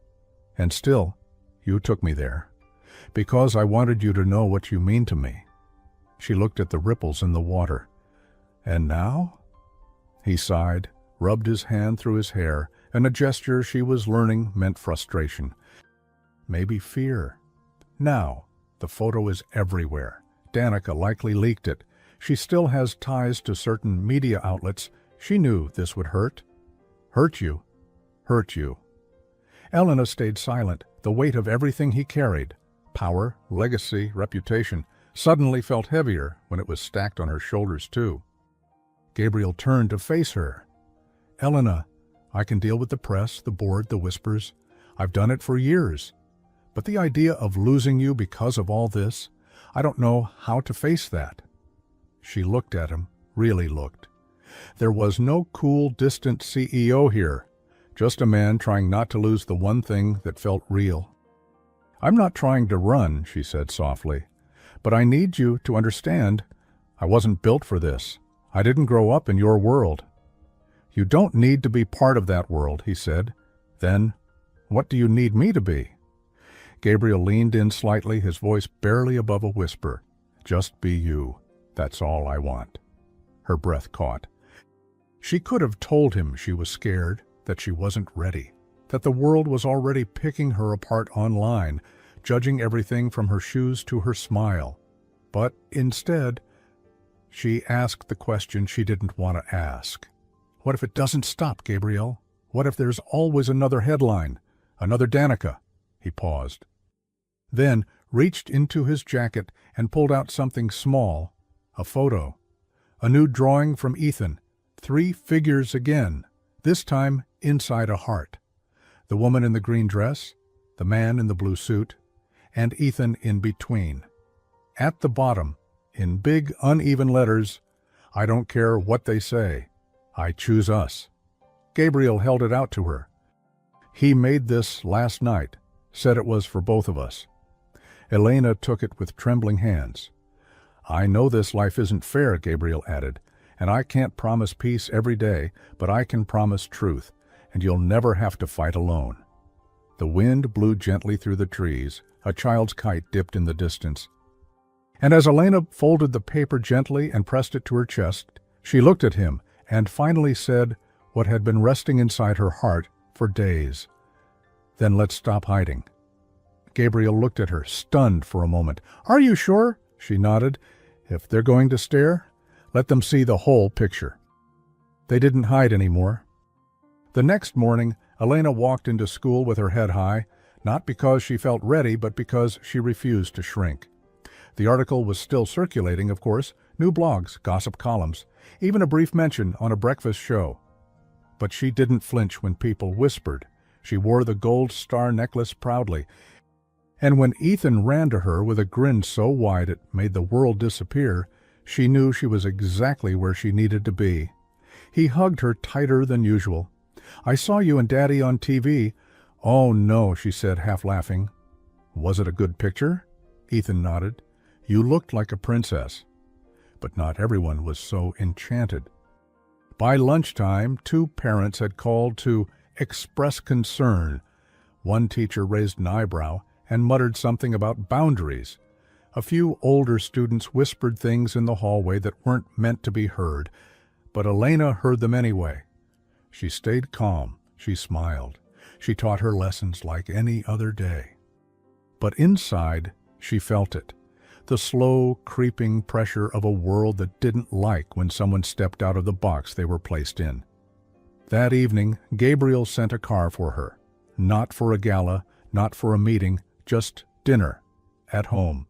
And still, you took me there. Because I wanted you to know what you mean to me." She looked at the ripples in the water. "And now?" He sighed, rubbed his hand through his hair, and a gesture she was learning meant frustration. Maybe fear. Now, the photo is everywhere. Danica likely leaked it. She still has ties to certain media outlets. She knew this would hurt. Hurt you. Hurt you. Elena stayed silent. The weight of everything he carried, power, legacy, reputation, suddenly felt heavier when it was stacked on her shoulders too. Gabriel turned to face her. "Elena, I can deal with the press, the board, the whispers. I've done it for years. But the idea of losing you because of all this, I don't know how to face that." She looked at him, really looked. There was no cool, distant CEO here, just a man trying not to lose the one thing that felt real. "I'm not trying to run," she said softly, "but I need you to understand I wasn't built for this. I didn't grow up in your world." "You don't need to be part of that world," he said. "Then, what do you need me to be?" Gabriel leaned in slightly, his voice barely above a whisper. "Just be you. That's all I want." Her breath caught. She could have told him she was scared, that she wasn't ready, that the world was already picking her apart online, judging everything from her shoes to her smile. But instead, she asked the question she didn't want to ask. What if it doesn't stop, Gabriel? What if there's always another headline, another Danica? He paused. Then reached into his jacket and pulled out something small, a photo. A new drawing from Ethan. 3 figures again, this time inside a heart. The woman in the green dress, the man in the blue suit, and Ethan in between. At the bottom, in big uneven letters, "I don't care what they say. I choose us." Gabriel held it out to her. "He made this last night, said it was for both of us." Elena took it with trembling hands. "I know this life isn't fair," Gabriel added, "and I can't promise peace every day, but I can promise truth, and you'll never have to fight alone." The wind blew gently through the trees. A child's kite dipped in the distance. And as Elena folded the paper gently and pressed it to her chest, she looked at him and finally said what had been resting inside her heart for days. "Then let's stop hiding." Gabriel looked at her, stunned for a moment. "Are you sure?" She nodded. "If they're going to stare, let them see the whole picture." They didn't hide anymore. The next morning, Elena walked into school with her head high, not because she felt ready, but because she refused to shrink. The article was still circulating, of course, new blogs, gossip columns, even a brief mention on a breakfast show. But she didn't flinch when people whispered. She wore the gold star necklace proudly. And when Ethan ran to her with a grin so wide it made the world disappear, she knew she was exactly where she needed to be. He hugged her tighter than usual. "I saw you and Daddy on TV." "Oh, no," she said, half laughing. "Was it a good picture?" Ethan nodded. "You looked like a princess." But not everyone was so enchanted. By lunchtime, 2 parents had called to express concern. One teacher raised an eyebrow and muttered something about boundaries. A few older students whispered things in the hallway that weren't meant to be heard, but Elena heard them anyway. She stayed calm. She smiled. She taught her lessons like any other day. But inside, she felt it. The slow, creeping pressure of a world that didn't like when someone stepped out of the box they were placed in. That evening, Gabriel sent a car for her. Not for a gala, not for a meeting, just dinner. At home.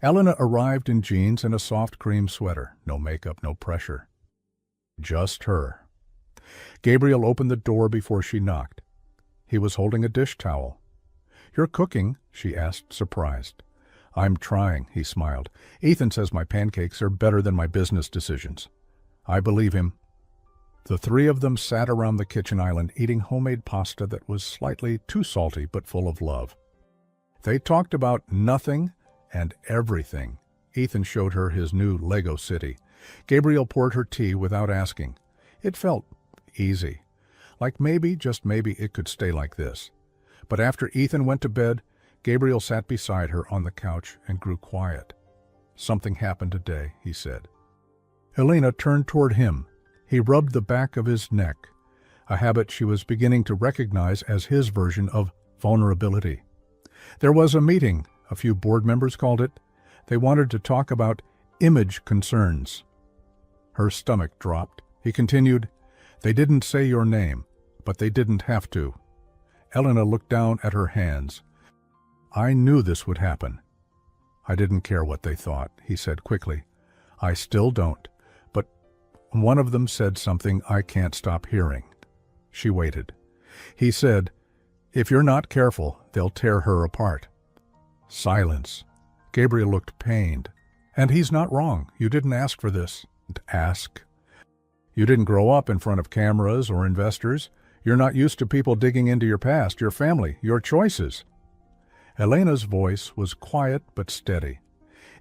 Elena arrived in jeans and a soft cream sweater. No makeup, no pressure. Just her. Gabriel opened the door before she knocked. He was holding a dish towel. "You're cooking," she asked, surprised. I'm trying, he smiled. Ethan says my pancakes are better than my business decisions. I believe him. The three of them sat around the kitchen island eating homemade pasta that was slightly too salty but full of love. They talked about nothing and everything. Ethan showed her his new Lego city. Gabriel poured her tea without asking. It felt easy, like maybe, just maybe, it could stay like this. But after Ethan went to bed, Gabriel sat beside her on the couch and grew quiet. Something happened today, he said. Elena turned toward him. He rubbed the back of his neck, a habit she was beginning to recognize as his version of vulnerability. There was a meeting, a few board members called it. They wanted to talk about image concerns. Her stomach dropped. He continued, They didn't say your name, but they didn't have to. Elena looked down at her hands. I knew this would happen. I didn't care what they thought, he said quickly. I still don't. One of them said something I can't stop hearing. She waited. He said, If you're not careful, they'll tear her apart. Silence. Gabriel looked pained. And he's not wrong. You didn't ask for this. Ask. You didn't grow up in front of cameras or investors. You're not used to people digging into your past, your family, your choices. Elena's voice was quiet but steady.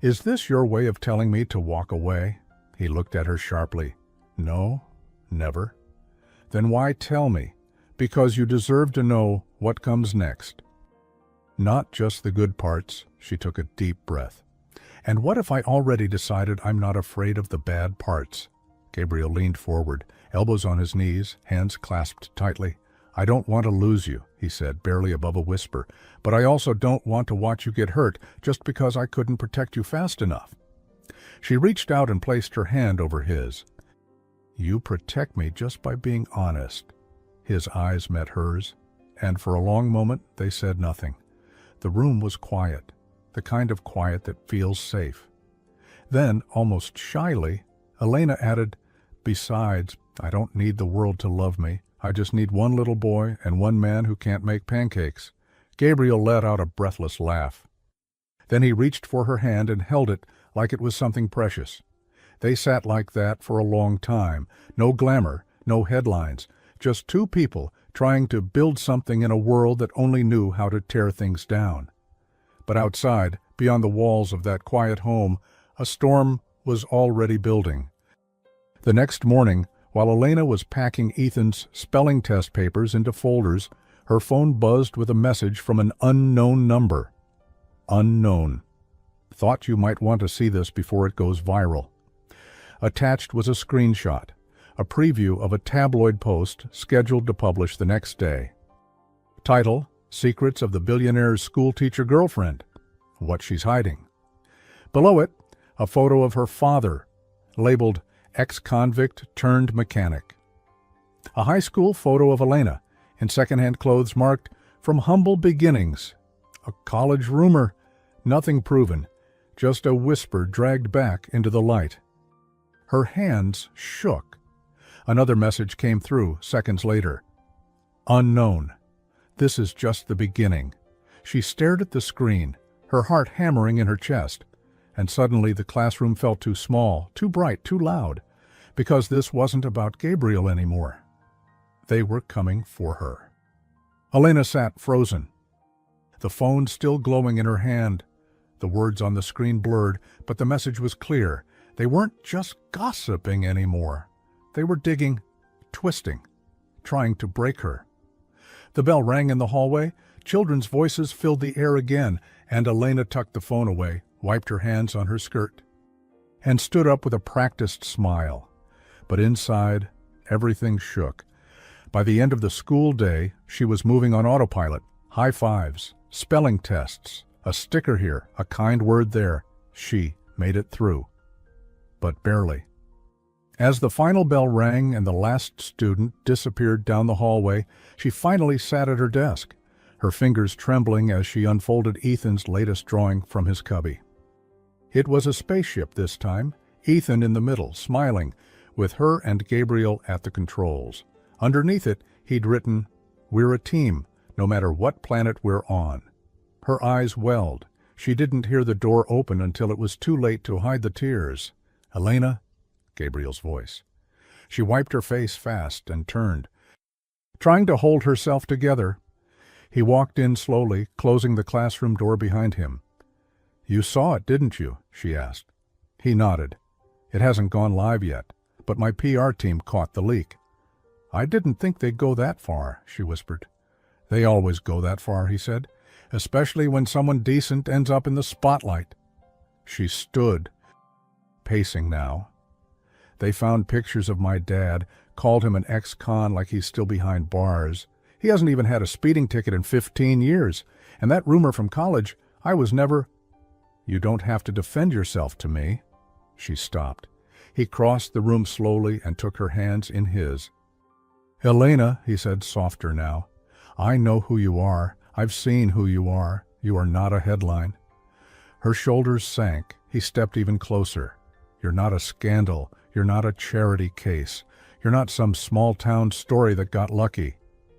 Is this your way of telling me to walk away? He looked at her sharply. No, never. Then why tell me? Because you deserve to know what comes next. Not just the good parts, she took a deep breath. And what if I already decided I'm not afraid of the bad parts? Gabriel leaned forward, elbows on his knees, hands clasped tightly. I don't want to lose you, he said, barely above a whisper, but I also don't want to watch you get hurt just because I couldn't protect you fast enough. She reached out and placed her hand over his. You protect me just by being honest. His eyes met hers, and for a long moment they said nothing. The room was quiet, the kind of quiet that feels safe. Then, almost shyly, Elena added, Besides, I don't need the world to love me. I just need one little boy and one man who can't make pancakes. Gabriel let out a breathless laugh. Then he reached for her hand and held it like it was something precious. They sat like that for a long time. No glamour, no headlines, just two people trying to build something in a world that only knew how to tear things down. But outside, beyond the walls of that quiet home, a storm was already building. The next morning, while Elena was packing Ethan's spelling test papers into folders, her phone buzzed with a message from an unknown number. Unknown. Thought you might want to see this before it goes viral. Attached was a screenshot, a preview of a tabloid post scheduled to publish the next day. Title, Secrets of the Billionaire's Schoolteacher Girlfriend. What she's hiding. Below it, a photo of her father, labeled ex-convict turned mechanic. A high school photo of Elena, in secondhand clothes marked, From Humble Beginnings. A college rumor, nothing proven, just a whisper dragged back into the light. Her hands shook. Another message came through seconds later. Unknown. This is just the beginning. She stared at the screen, her heart hammering in her chest, and suddenly the classroom felt too small, too bright, too loud, because this wasn't about Gabriel anymore. They were coming for her. Elena sat frozen, the phone still glowing in her hand. The words on the screen blurred, but the message was clear. They weren't just gossiping anymore. They were digging, twisting, trying to break her. The bell rang in the hallway. Children's voices filled the air again, and Elena tucked the phone away, wiped her hands on her skirt, and stood up with a practiced smile. But inside, everything shook. By the end of the school day, she was moving on autopilot. High fives, spelling tests, a sticker here, a kind word there. She made it through. But barely. As the final bell rang and the last student disappeared down the hallway, she finally sat at her desk, her fingers trembling as she unfolded Ethan's latest drawing from his cubby. It was a spaceship this time, Ethan in the middle, smiling, with her and Gabriel at the controls. Underneath it, he'd written, "We're a team, no matter what planet we're on." Her eyes welled. She didn't hear the door open until it was too late to hide the tears. "Elena?" Gabriel's voice. She wiped her face fast and turned, trying to hold herself together. He walked in slowly, closing the classroom door behind him. "You saw it, didn't you?" she asked. He nodded. "It hasn't gone live yet, but my PR team caught the leak." "I didn't think they'd go that far," she whispered. "They always go that far," he said, "especially when someone decent ends up in the spotlight." She stood, pacing now. "They found pictures of my dad, called him an ex-con like he's still behind bars. He hasn't even had a speeding ticket in 15 years. And that rumor from college, I was never—" "You don't have to defend yourself to me." She stopped. He crossed the room slowly and took her hands in his. "Elena," he said, softer now, "I know who you are. I've seen who you are. You are not a headline." Her shoulders sank. He stepped even closer. "You're not a scandal. You're not a charity case. You're not some small-town story that got lucky."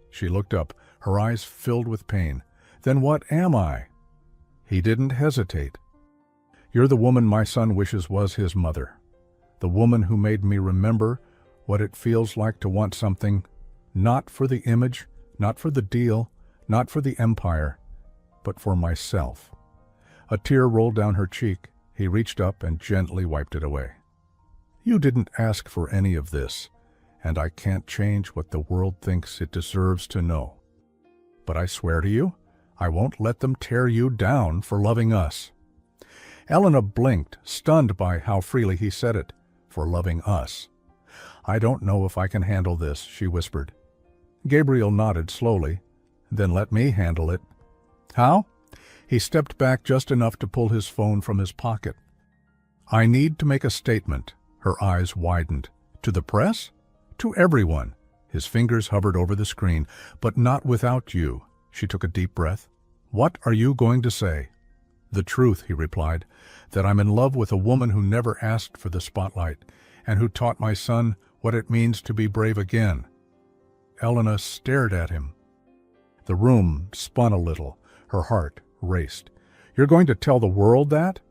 She looked up, her eyes filled with pain. "Then what am I?" He didn't hesitate. "You're the woman my son wishes was his mother. The woman who made me remember what it feels like to want something, not for the image, not for the deal, not for the empire, but for myself." A tear rolled down her cheek. He reached up and gently wiped it away. "You didn't ask for any of this, and I can't change what the world thinks it deserves to know. But I swear to you, I won't let them tear you down for loving us." Elena blinked, stunned by how freely he said it. "For loving us." "I don't know if I can handle this," she whispered. Gabriel nodded slowly. "Then let me handle it." "How?" He stepped back just enough to pull his phone from his pocket. "I need to make a statement." Her eyes widened. "To the press?" "To everyone." His fingers hovered over the screen. "But not without you." She took a deep breath. "What are you going to say?" "The truth," he replied, "that I'm in love with a woman who never asked for the spotlight, and who taught my son what it means to be brave again." Elena stared at him. The room spun a little. Her heart raced. "You're going to tell the world that?"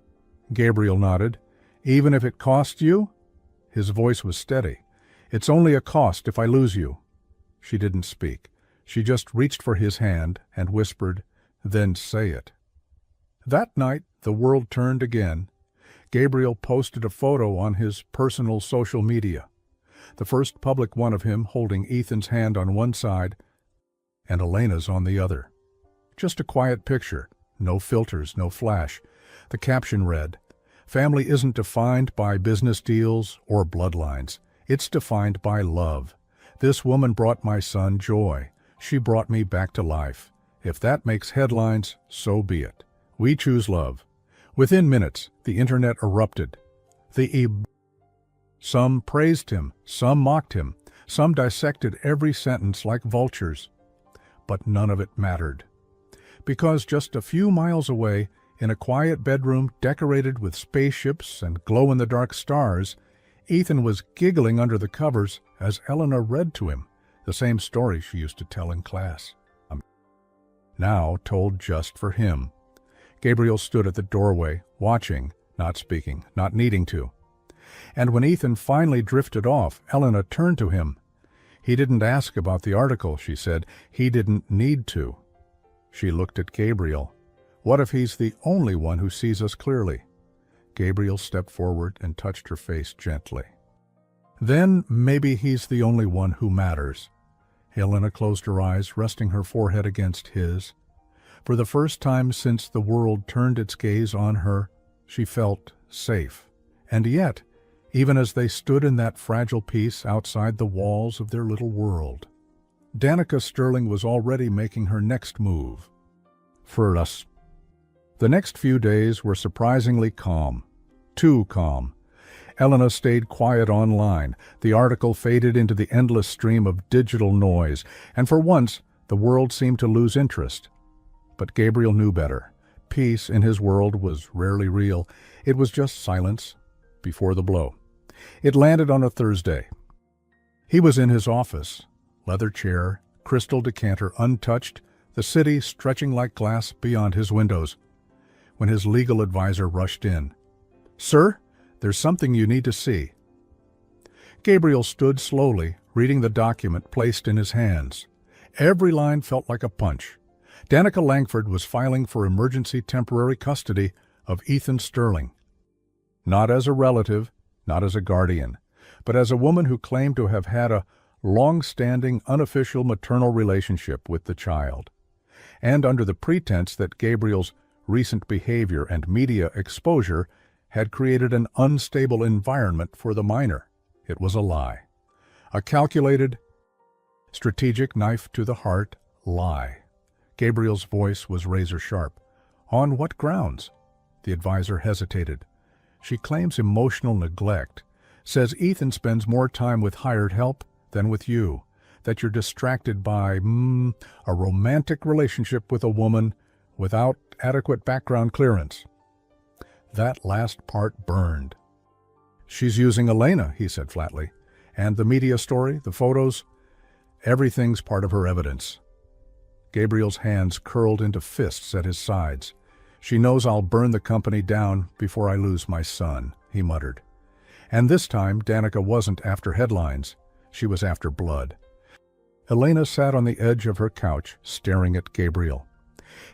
Gabriel nodded. "Even if it costs you?" His voice was steady. "It's only a cost if I lose you." She didn't speak. She just reached for his hand and whispered, "Then say it." That night, the world turned again. Gabriel posted a photo on his personal social media. The first public one of him holding Ethan's hand on one side and Elena's on the other. Just a quiet picture. No filters, no flash. The caption read, "Family isn't defined by business deals or bloodlines. It's defined by love. This woman brought my son joy. She brought me back to life. If that makes headlines, so be it. We choose love." Within minutes, the internet erupted. Some praised him, some mocked him, some dissected every sentence like vultures. But none of it mattered. Because just a few miles away, in a quiet bedroom decorated with spaceships and glow-in-the-dark stars, Ethan was giggling under the covers as Elena read to him the same story she used to tell in class. Now told just for him. Gabriel stood at the doorway, watching, not speaking, not needing to. And when Ethan finally drifted off, Elena turned to him. "He didn't ask about the article," she said. "He didn't need to." She looked at Gabriel. "What if he's the only one who sees us clearly?" Gabriel stepped forward and touched her face gently. "Then maybe he's the only one who matters." Elena closed her eyes, resting her forehead against his. For the first time since the world turned its gaze on her, she felt safe. And yet, even as they stood in that fragile peace outside the walls of their little world, Danica Sterling was already making her next move. For us. The next few days were surprisingly calm. Too calm. Elena stayed quiet online. The article faded into the endless stream of digital noise, and for once the world seemed to lose interest. But Gabriel knew better. Peace in his world was rarely real. It was just silence before the blow. It landed on a Thursday. He was in his office. Leather chair, crystal decanter untouched, the city stretching like glass beyond his windows, when his legal advisor rushed in. "Sir, there's something you need to see." Gabriel stood slowly, reading the document placed in his hands. Every line felt like a punch. Danica Langford was filing for emergency temporary custody of Ethan Sterling. Not as a relative, not as a guardian, but as a woman who claimed to have had a long-standing unofficial maternal relationship with the child. And under the pretense that Gabriel's recent behavior and media exposure had created an unstable environment for the minor. It was a lie. A calculated, strategic knife to the heart lie. Gabriel's voice was razor-sharp. "On what grounds?" The advisor hesitated. "She claims emotional neglect, says Ethan spends more time with hired help than with you, that you're distracted by, a romantic relationship with a woman without adequate background clearance." That last part burned. "She's using Elena," he said flatly. "And the media story, the photos, everything's part of her evidence." Gabriel's hands curled into fists at his sides. "She knows I'll burn the company down before I lose my son," he muttered. And this time, Danica wasn't after headlines. She was after blood. Elena sat on the edge of her couch, staring at Gabriel.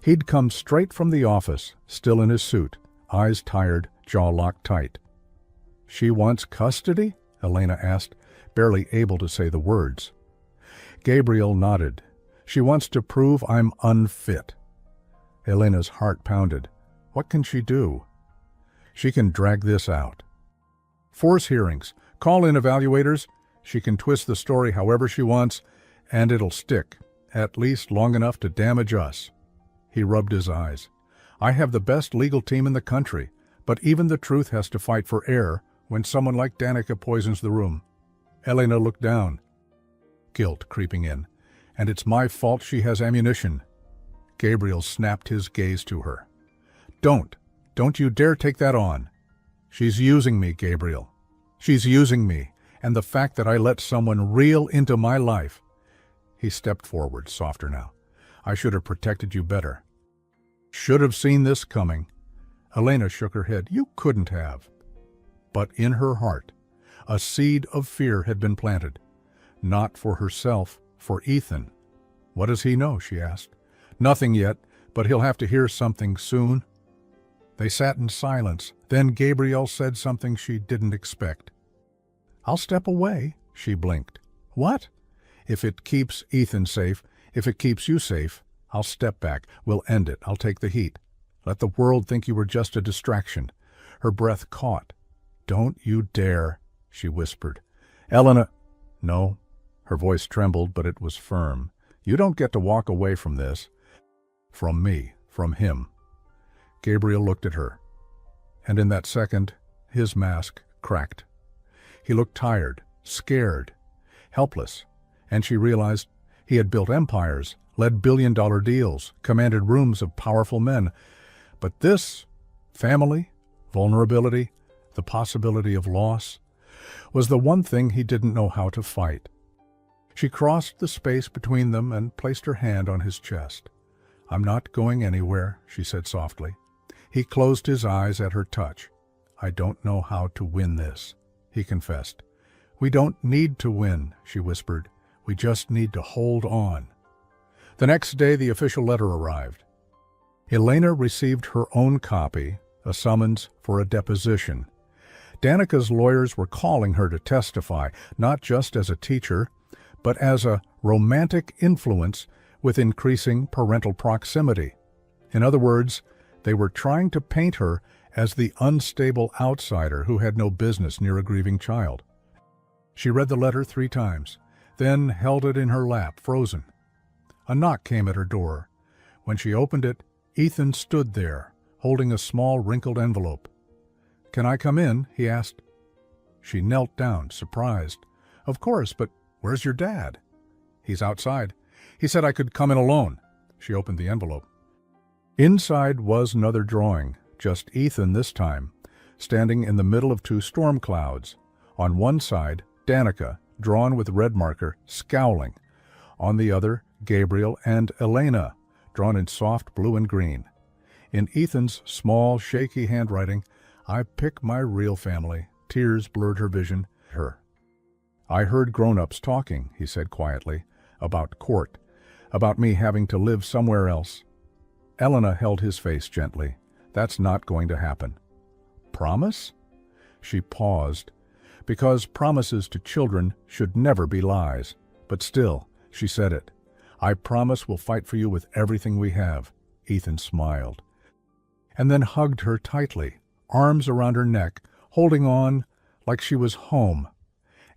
He'd come straight from the office, still in his suit, eyes tired, jaw locked tight. "She wants custody?" Elena asked, barely able to say the words. Gabriel nodded. "She wants to prove I'm unfit." Elena's heart pounded. What can she do? She can drag this out. Force hearings, call in evaluators. She can twist the story however she wants, and it'll stick, at least long enough to damage us. He rubbed his eyes. "I have the best legal team in the country, but even the truth has to fight for air when someone like Danica poisons the room." Elena looked down. Guilt creeping in. "And it's my fault she has ammunition." Gabriel snapped his gaze to her. Don't you dare take that on." "She's using me, Gabriel. She's using me, and the fact that I let someone real into my life." He stepped forward, softer now. "I should have protected you better. Should have seen this coming." Elena shook her head. "You couldn't have." But in her heart, a seed of fear had been planted. Not for herself, for Ethan. "What does he know?" she asked. "Nothing yet, but he'll have to hear something soon." They sat in silence. Then Gabriel said something she didn't expect. "I'll step away," she blinked. "What?" "If it keeps Ethan safe, if it keeps you safe, I'll step back. We'll end it. I'll take the heat. Let the world think you were just a distraction." Her breath caught. "Don't you dare," she whispered. "Elena—" "No." Her voice trembled, but it was firm. "You don't get to walk away from this. From me. From him." Gabriel looked at her. And in that second, his mask cracked. He looked tired, scared, helpless, and she realized he had built empires, led billion-dollar deals, commanded rooms of powerful men. But this, family, vulnerability, the possibility of loss, was the one thing he didn't know how to fight. She crossed the space between them and placed her hand on his chest. "I'm not going anywhere," she said softly. He closed his eyes at her touch. "I don't know how to win this," he confessed. "We don't need to win," she whispered. "We just need to hold on." The next day the official letter arrived. Elena received her own copy, a summons for a deposition. Danica's lawyers were calling her to testify, not just as a teacher, but as a romantic influence with increasing parental proximity. In other words, they were trying to paint her as the unstable outsider who had no business near a grieving child. She read the letter 3 times, then held it in her lap, frozen. A knock came at her door. When she opened it, Ethan stood there, holding a small wrinkled envelope. "Can I come in?" he asked. She knelt down, surprised. "Of course, but where's your dad?" "He's outside. He said I could come in alone." She opened the envelope. Inside was another drawing, just Ethan this time, standing in the middle of 2 storm clouds. On one side, Danica, drawn with red marker, scowling. On the other, Gabriel and Elena, drawn in soft blue and green. In Ethan's small, shaky handwriting, "I pick my real family." Tears blurred her vision. "I heard grown-ups talking," he said quietly, "about court, about me having to live somewhere else." Elena held his face gently. "That's not going to happen." "Promise?" She paused, because promises to children should never be lies. But still, she said it. "I promise we'll fight for you with everything we have." Ethan smiled, and then hugged her tightly, arms around her neck, holding on like she was home.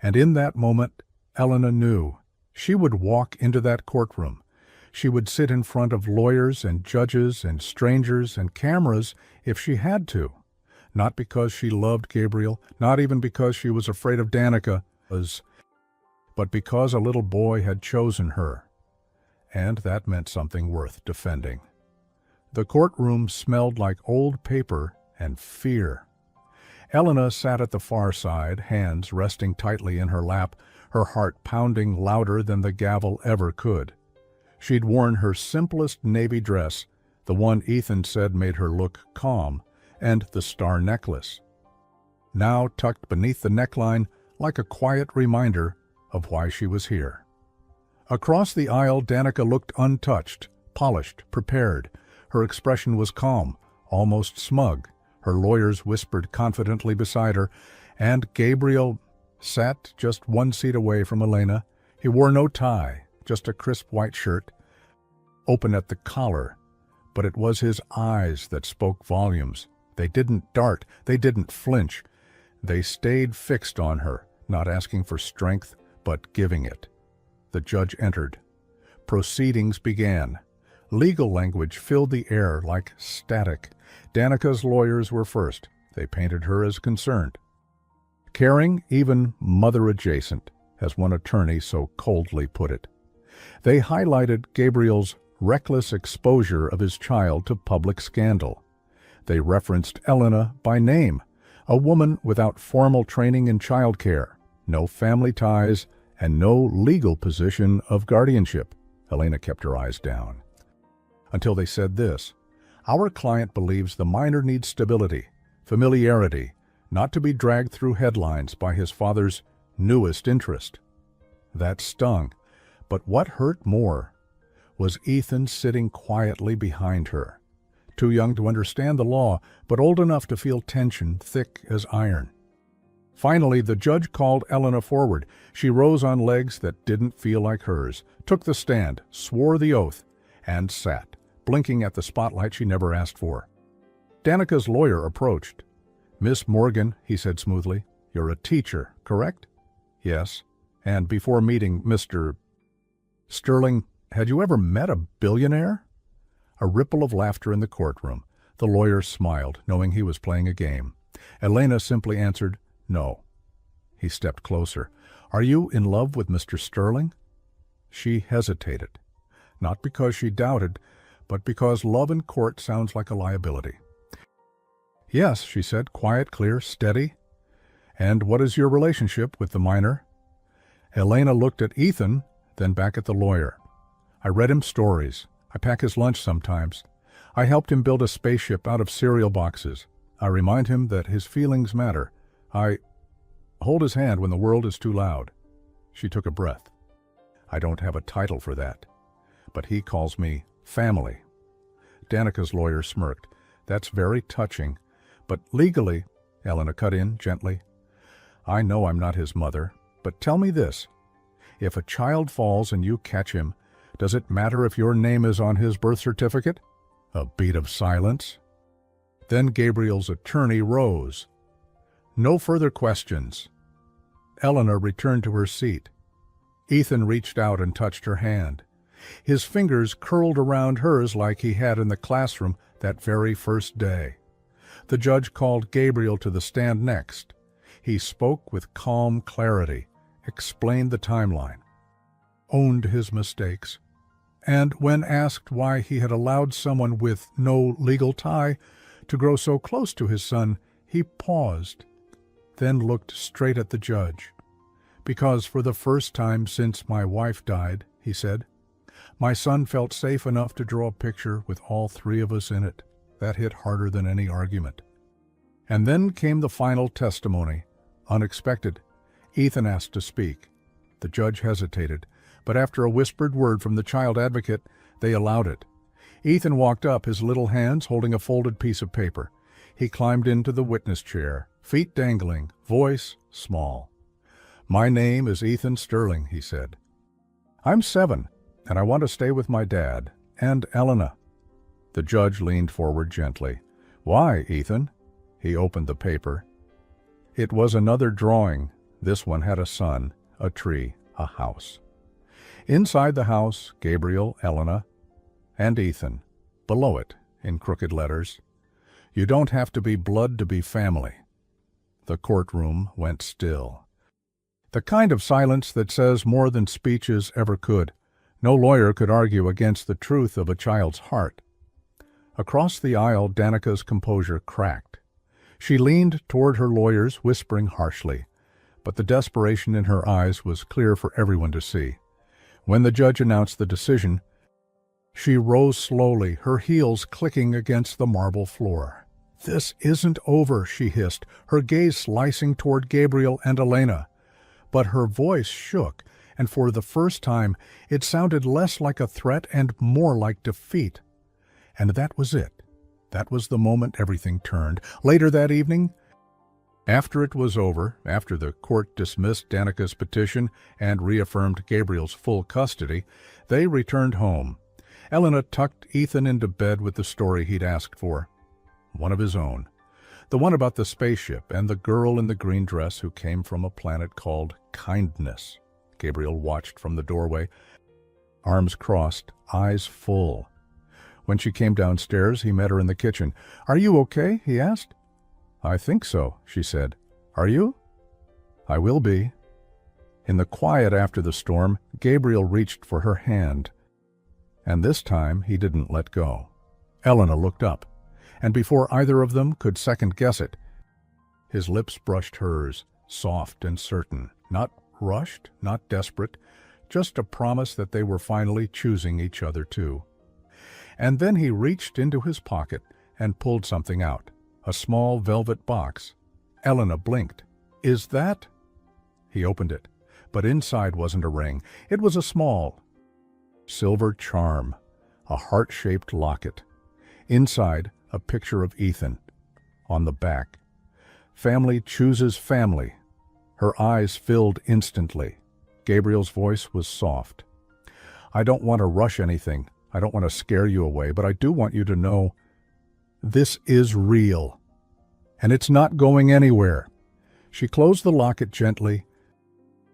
And in that moment, Elena knew she would walk into that courtroom. She would sit in front of lawyers and judges and strangers and cameras if she had to. Not because she loved Gabriel, not even because she was afraid of Danica, but because a little boy had chosen her. And that meant something worth defending. The courtroom smelled like old paper and fear. Elena sat at the far side, hands resting tightly in her lap, her heart pounding louder than the gavel ever could. She'd worn her simplest navy dress, the one Ethan said made her look calm, and the star necklace, now tucked beneath the neckline like a quiet reminder of why she was here. Across the aisle, Danica looked untouched, polished, prepared. Her expression was calm, almost smug. Her lawyers whispered confidently beside her, and Gabriel sat just one seat away from Elena. He wore no tie, just a crisp white shirt, open at the collar, but it was his eyes that spoke volumes. They didn't dart, they didn't flinch. They stayed fixed on her, not asking for strength, but giving it. The judge entered. Proceedings began. Legal language filled the air like static. Danica's lawyers were first. They painted her as concerned. Caring, even mother-adjacent, as one attorney so coldly put it. They highlighted Gabriel's reckless exposure of his child to public scandal. They referenced Elena by name, a woman without formal training in childcare, no family ties, and no legal position of guardianship. Elena kept her eyes down. Until they said this: "Our client believes the minor needs stability, familiarity, not to be dragged through headlines by his father's newest interest." That stung, but what hurt more was Ethan sitting quietly behind her. Too young to understand the law, but old enough to feel tension thick as iron. Finally, the judge called Elena forward. She rose on legs that didn't feel like hers, took the stand, swore the oath, and sat, blinking at the spotlight she never asked for. Danica's lawyer approached. "Miss Morgan," he said smoothly, "you're a teacher, correct?" "Yes." "And before meeting Mr. Sterling, had you ever met a billionaire?" A ripple of laughter in the courtroom. The lawyer smiled, knowing he was playing a game. Elena simply answered, "No." He stepped closer. "Are you in love with Mr. Sterling?" She hesitated, not because she doubted, but because love in court sounds like a liability. "Yes," she said, quiet, clear, steady. "And what is your relationship with the minor?" Elena looked at Ethan, then back at the lawyer. "I read him stories. I pack his lunch sometimes. I helped him build a spaceship out of cereal boxes. I remind him that his feelings matter. I hold his hand when the world is too loud." She took a breath. "I don't have a title for that, but he calls me family." Danica's lawyer smirked. "That's very touching, but legally," Elena cut in gently, "I know I'm not his mother, but tell me this. If a child falls and you catch him, does it matter if your name is on his birth certificate?" A beat of silence. Then Gabriel's attorney rose. "No further questions." Elena returned to her seat. Ethan reached out and touched her hand. His fingers curled around hers like he had in the classroom that very first day. The judge called Gabriel to the stand next. He spoke with calm clarity, explained the timeline, owned his mistakes, and when asked why he had allowed someone with no legal tie to grow so close to his son, he paused, then looked straight at the judge. "Because for the first time since my wife died," he said, My son felt safe enough to draw a picture with all three of us in it. That hit harder than any argument. And then came the final testimony. Unexpected. Ethan asked to speak. The judge hesitated, but after a whispered word from the child advocate, they allowed it. Ethan walked up, his little hands holding a folded piece of paper. He climbed into the witness chair, feet dangling, voice small. "My name is Ethan Sterling," he said. "I'm 7, and I want to stay with my dad, and Elena." The judge leaned forward gently. "Why, Ethan?" He opened the paper. It was another drawing. This one had a sun, a tree, a house. Inside the house, Gabriel, Elena, and Ethan. Below it, in crooked letters, "You don't have to be blood to be family." The courtroom went still. The kind of silence that says more than speeches ever could. No lawyer could argue against the truth of a child's heart. Across the aisle, Danica's composure cracked. She leaned toward her lawyers, whispering harshly, but the desperation in her eyes was clear for everyone to see. When the judge announced the decision, she rose slowly, her heels clicking against the marble floor. "This isn't over," she hissed, her gaze slicing toward Gabriel and Elena. But her voice shook, and for the first time it sounded less like a threat and more like defeat. And that was it. That was the moment everything turned. Later that evening, after it was over, after the court dismissed Danica's petition and reaffirmed Gabriel's full custody, they returned home. Elena tucked Ethan into bed with the story he'd asked for. One of his own. The one about the spaceship and the girl in the green dress who came from a planet called Kindness. Gabriel watched from the doorway, arms crossed, eyes full. When she came downstairs, he met her in the kitchen. "Are you okay?" he asked. "I think so," she said. "Are you?" "I will be." In the quiet after the storm, Gabriel reached for her hand. And this time he didn't let go. Elena looked up, and before either of them could second-guess it, his lips brushed hers, soft and certain, not rushed, not desperate, just a promise that they were finally choosing each other too. And then he reached into his pocket and pulled something out, a small velvet box. Elena blinked. "Is that—" He opened it, but inside wasn't a ring. It was a small silver charm, a heart-shaped locket. Inside, a picture of Ethan. On the back, "Family chooses family." Her eyes filled instantly. Gabriel's voice was soft. "I don't want to rush anything. I don't want to scare you away, but I do want you to know this is real. And it's not going anywhere." She closed the locket gently,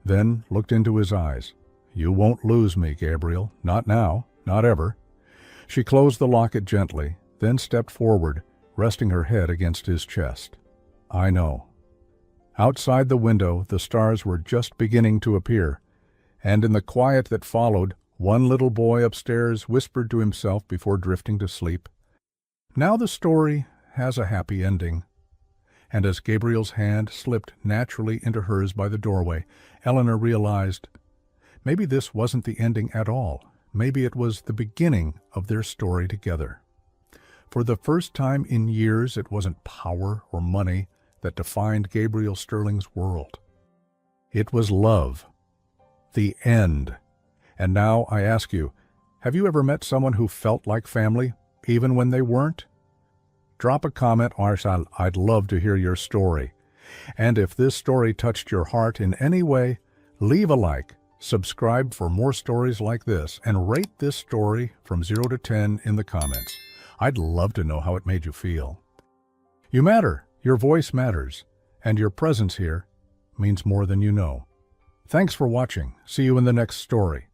then looked into his eyes. "You won't lose me, Gabriel. Not now. Not ever." She closed the locket gently, then stepped forward, resting her head against his chest. "I know." Outside the window, the stars were just beginning to appear, and in the quiet that followed, one little boy upstairs whispered to himself before drifting to sleep, "Now the story has a happy ending." And as Gabriel's hand slipped naturally into hers by the doorway, Eleanor realized maybe this wasn't the ending at all. Maybe it was the beginning of their story together. For the first time in years, it wasn't power or money that defined Gabriel Sterling's world. It was love. The end. And now I ask you, have you ever met someone who felt like family, even when they weren't? Drop a comment, or I'd love to hear your story. And if this story touched your heart in any way, leave a like, subscribe for more stories like this, and rate this story from 0 to 10 in the comments. I'd love to know how it made you feel. You matter, your voice matters, and your presence here means more than you know. Thanks for watching. See you in the next story.